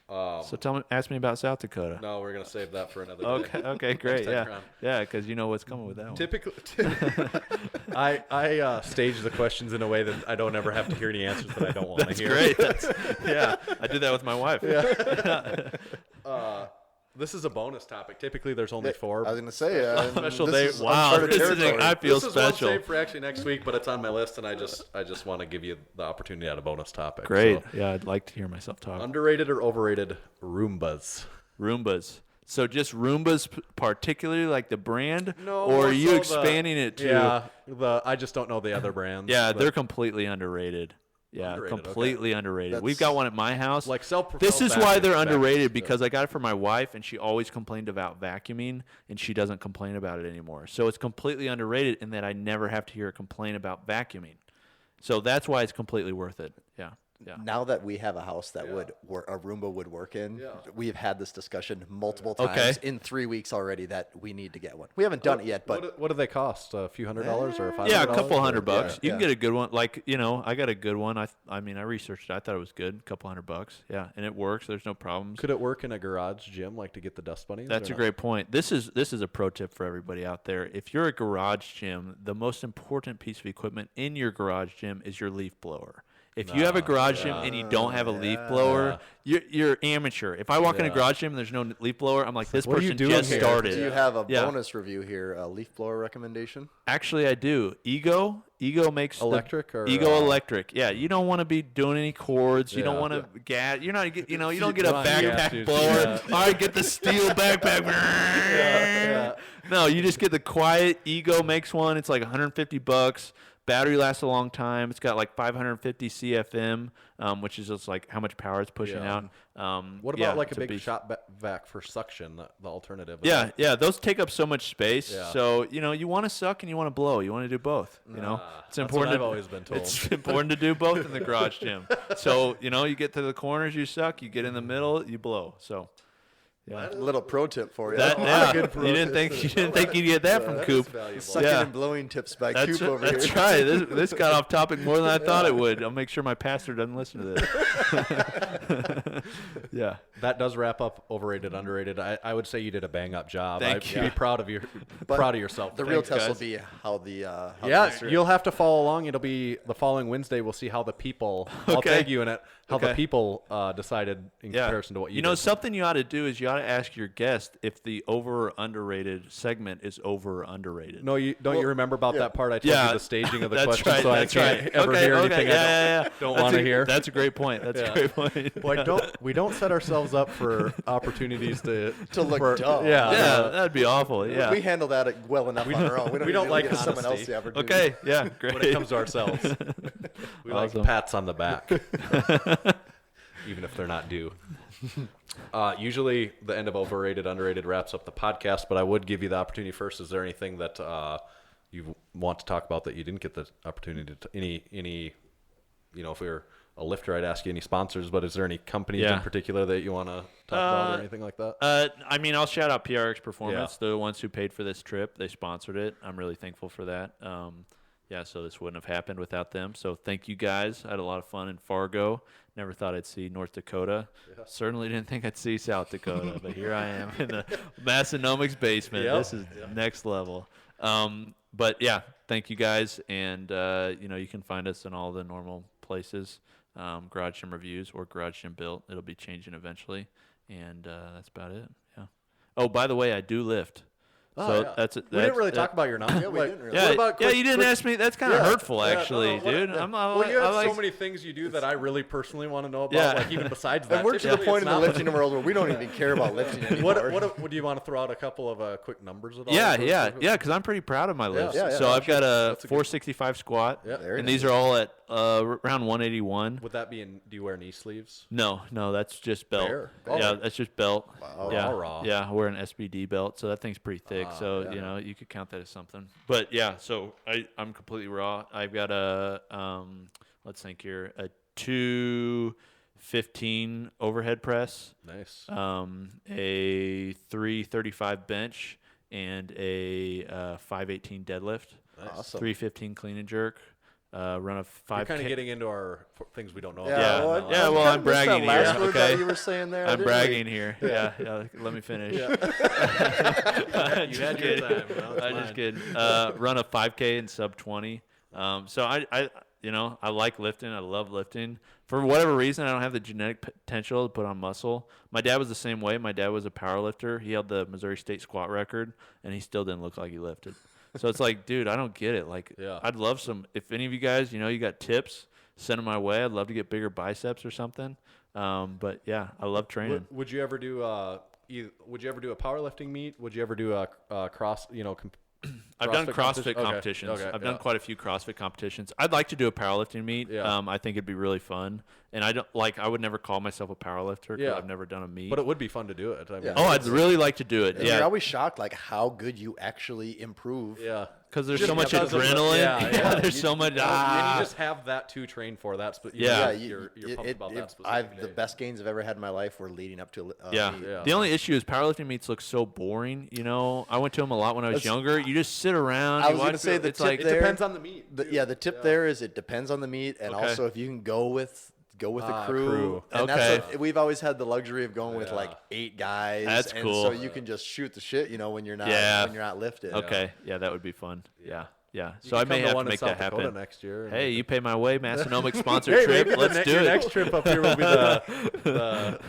So ask me about South Dakota. No, we're gonna save that for another day. Okay, great. time Yeah, around. yeah, because you know what's coming with that one. Typically, I stage the questions in a way that I don't ever have to hear any answers that I don't want to hear. Great. Yeah, I did that with my wife. This is a bonus topic. Typically, there's only four. I was gonna say Special this day. is Wow, uncharted this is territory. I feel This is special. one saved for actually next week, but it's on my list, and I just want to give you the opportunity at a bonus topic. Great. So, Yeah, I'd like to hear myself talk. underrated or overrated Roombas? Roombas. So just Roombas, particularly like the brand, No, or more are you so expanding it to? Yeah, I just don't know the other brands. Yeah, but they're completely underrated. Yeah, Underrated, okay. completely underrated. That's- We've got one at my house. like self-propelled This is why they're vacuums, underrated, vacuums, because I got it for my wife, and she always complained about vacuuming, and she doesn't complain about it anymore. So it's completely underrated in that I never have to hear her complain about vacuuming. So that's why it's completely worth it. Yeah. Yeah. Now that we have a house that a Roomba would work in, we have had this discussion multiple Okay. times in 3 weeks already that we need to get one. We haven't done it yet, but What do they cost? A few $100s or $500? Yeah, a couple or- $100. You yeah. can get a good one. Like, you know, I got a good one. I mean, I researched it. I thought it was good. A couple $100. Yeah, and it works. There's no problems. Could it work in a garage gym, like to get the dust bunnies? That's or a not? great point. This is a pro tip for everybody out there. If you're a garage gym, the most important piece of equipment in your garage gym is your leaf blower. If you have a garage gym and you don't have a leaf blower, you're amateur. If I walk in a garage gym and there's no leaf blower, I'm like, this what are you person doing just here? started. do you have a Yeah. bonus review here, a leaf blower recommendation? Actually, I do. Ego makes Electric or, Ego electric. Yeah, you don't want to be doing any cords. You don't Yeah. want to gas. You're not. You know, you don't get a Come on, gas backpack juice. blower. Yeah. All right, get the steel backpack. No, you just get the quiet. Ego makes one. It's like $150. Battery lasts a long time. It's got like 550 CFM, which is just like how much power it's pushing Yeah. out. What yeah, about like a it's big beast. shop vac for suction? The alternative. Yeah, those take up so much space. Yeah. So you know, you want to suck and you want to blow. You want to do both. You know, it's important. I've always been told. It's important to do both in the garage gym. So you know, you get to the corners, you suck. You get in the middle, you blow. So. Yeah. A little pro tip for you. That, yeah. You didn't think you'd get that from Coop. Sucking Yeah. and blowing tips by That's Coop over that's here. right. This got off topic more than I thought it would. I'll make sure my pastor doesn't listen to this. Yeah. That does wrap up overrated, underrated. I would say you did a bang up job. Thank you. Be proud of yourself. The real Thanks, test guys. will be how the Yeah, you'll have to follow along. It'll be the following Wednesday. We'll see how the people. I'll Okay. tag you in it. how the people decided in comparison to what you did. Something you ought to do is you ought to ask your guest if the over or underrated segment is over or underrated. No, you remember about that part? I told you the staging of the question, right, so I can't ever hear anything I don't want to hear. That's a great point. That's a great point. Well, we don't set ourselves up for opportunities to look dumb. Yeah, that'd be awful. Yeah, we handle that well enough on our own. We don't like give someone else the opportunity. Okay, yeah, great. When it comes to ourselves, we like pats on the back. Even if they're not due. Usually the end of Overrated, Underrated wraps up the podcast, but I would give you the opportunity first. Is there anything that you want to talk about that you didn't get the opportunity to, any, if we were a lifter, I'd ask you any sponsors, but is there any companies in particular that you want to talk about or anything like that? I'll shout out PRX Performance. They're the ones who paid for this trip. They sponsored it. I'm really thankful for that. So this wouldn't have happened without them. So thank you guys. I had a lot of fun in Fargo. Never thought I'd see North Dakota. Yeah. Certainly didn't think I'd see South Dakota, but here I am in the Massenomics basement. Yep. This is next level. But yeah, thank you guys. And, you can find us in all the normal places, Garage Gym Reviews or Garage Gym Built. It'll be changing eventually. And that's about it. Yeah. Oh, by the way, I do lift. So that's it. We didn't really talk about your numbers. We didn't really. What about you didn't ask me. That's kind of hurtful, actually, dude. You have so many things you do that I really personally want to know about, like even besides that. And we're to the point in the lifting world where we don't even care about lifting anymore. Would you want to throw out a couple of quick numbers at all? Yeah, because I'm pretty proud of my lifts. So I've got a 465 squat, and these are all at around 181. Would that be do you wear knee sleeves? No, that's just belt. Yeah, that's just belt. Wow. Yeah, yeah, I wear an SBD belt, so that thing's pretty thick. So you could count that as something. But yeah, so I'm completely raw. I've got a let's think here, a 215 overhead press. Nice. A 335 bench and a 518 deadlift. Nice. Awesome. 315 clean and jerk. Run a 5K. You're kind of getting into our things we don't know about. Yeah, well, I'm bragging here. Last Okay, you were saying there. I'm bragging here. Yeah, let me finish. You had your time. I'm just kidding. Run a 5K in sub 20. So I like lifting. I love lifting. For whatever reason, I don't have the genetic potential to put on muscle. My dad was the same way. My dad was a power lifter. He held the Missouri State squat record, and he still didn't look like he lifted. So it's like, dude, I don't get it. Like, I'd love some. If any of you guys, you got tips, send them my way. I'd love to get bigger biceps or something. But yeah, I love training. Would you ever do a powerlifting meet? Would you ever do a cross? I've done CrossFit competitions. Okay. I've done quite a few CrossFit competitions. I'd like to do a powerlifting meet. Yeah. I think it'd be really fun. And I would never call myself a powerlifter because I've never done a meet. But it would be fun to do it. I mean, I'd really like to do it. Yeah. You're always shocked how good you actually improve. Yeah. Because there's so much adrenaline. There's so much. And you just have that to train for. You're pumped about that specific the best gains I've ever had in my life were leading up to meet. The only issue is powerlifting meets look so boring. I went to them a lot when I was younger. You just sit around. I was going to say it depends on the meet. The tip there is it depends on the meet, and also if you can go with the crew. And okay. We've always had the luxury of going with like 8 guys. That's cool. So you can just shoot the shit, when you're not lifted. Okay. Yeah, that would be fun. Yeah. So I may have to make that happen next year. Hey, you pay my way, Massenomics sponsored trip. Let's do it. Next trip up here will be the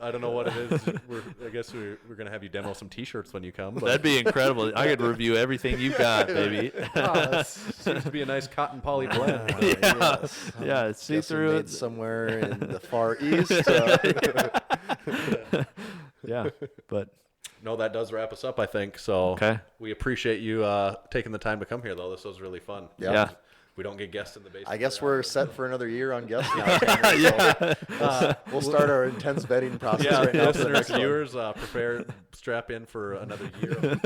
I don't know what it is. I guess we're gonna have you demo some T-shirts when you come. That'd be incredible. I could review everything you've got, baby. Seems to be a nice cotton poly blend. Yeah, see through it somewhere in the Far East. Yeah, but. No, that does wrap us up, I think. So we appreciate you taking the time to come here, though. This was really fun. Yeah. We don't get guests in the basement. I guess we're set for another year on guests now. We'll start our intense vetting process right now. Listeners, viewers, strap in for another year.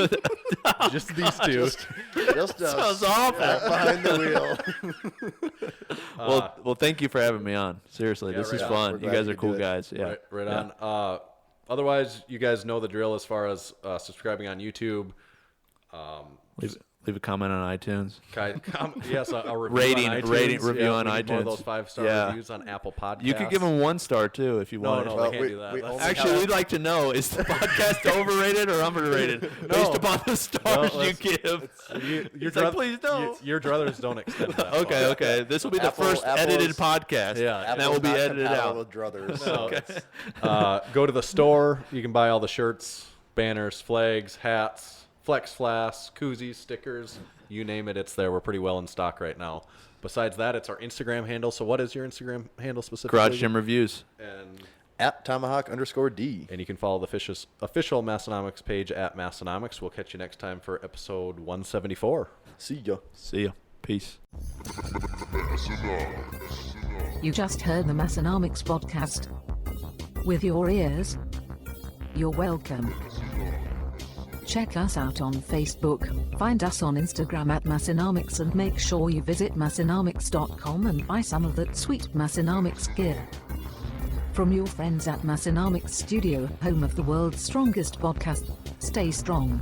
Just these two. Just us. Sounds awful. Behind the wheel. Well, thank you for having me on. Seriously, this is fun. You guys are cool guys. Yeah. Right on. Otherwise, you guys know the drill as far as subscribing on YouTube. Leave a comment on iTunes. Yes, a review Rating, on iTunes. review on we need more of iTunes. those 5-star Yeah. reviews on Apple Podcasts. You could give them 1 star too if you want. No, Well, they can't do that. we That's- only Actually, we'd like to know, is the podcast overrated or underrated based upon the stars you give? your It's like, please don't. Your druthers don't extend that Okay, far. okay. This will be the Apple- first edited Apple's- podcast. Yeah. And that will be Apple's not edited compatible out. with druthers. So So it's, go to the store. You can buy all the shirts, banners, flags, hats, flex flasks, koozies, stickers. You name it, it's there. We're pretty well in stock right now. Besides that, it's our Instagram handle. So what is your Instagram handle specifically? Garage Gym Reviews. And at Tomahawk_D. you can follow the official Massenomics page at Massenomics. We'll catch you next time for episode 174. See ya. See ya. Peace. You just heard the Massenomics podcast. With your ears, you're welcome. Check us out on Facebook, find us on Instagram at Massenomics, and make sure you visit Massenomics.com and buy some of that sweet Massenomics gear. From your friends at Massenomics Studio, home of the world's strongest podcast, stay strong.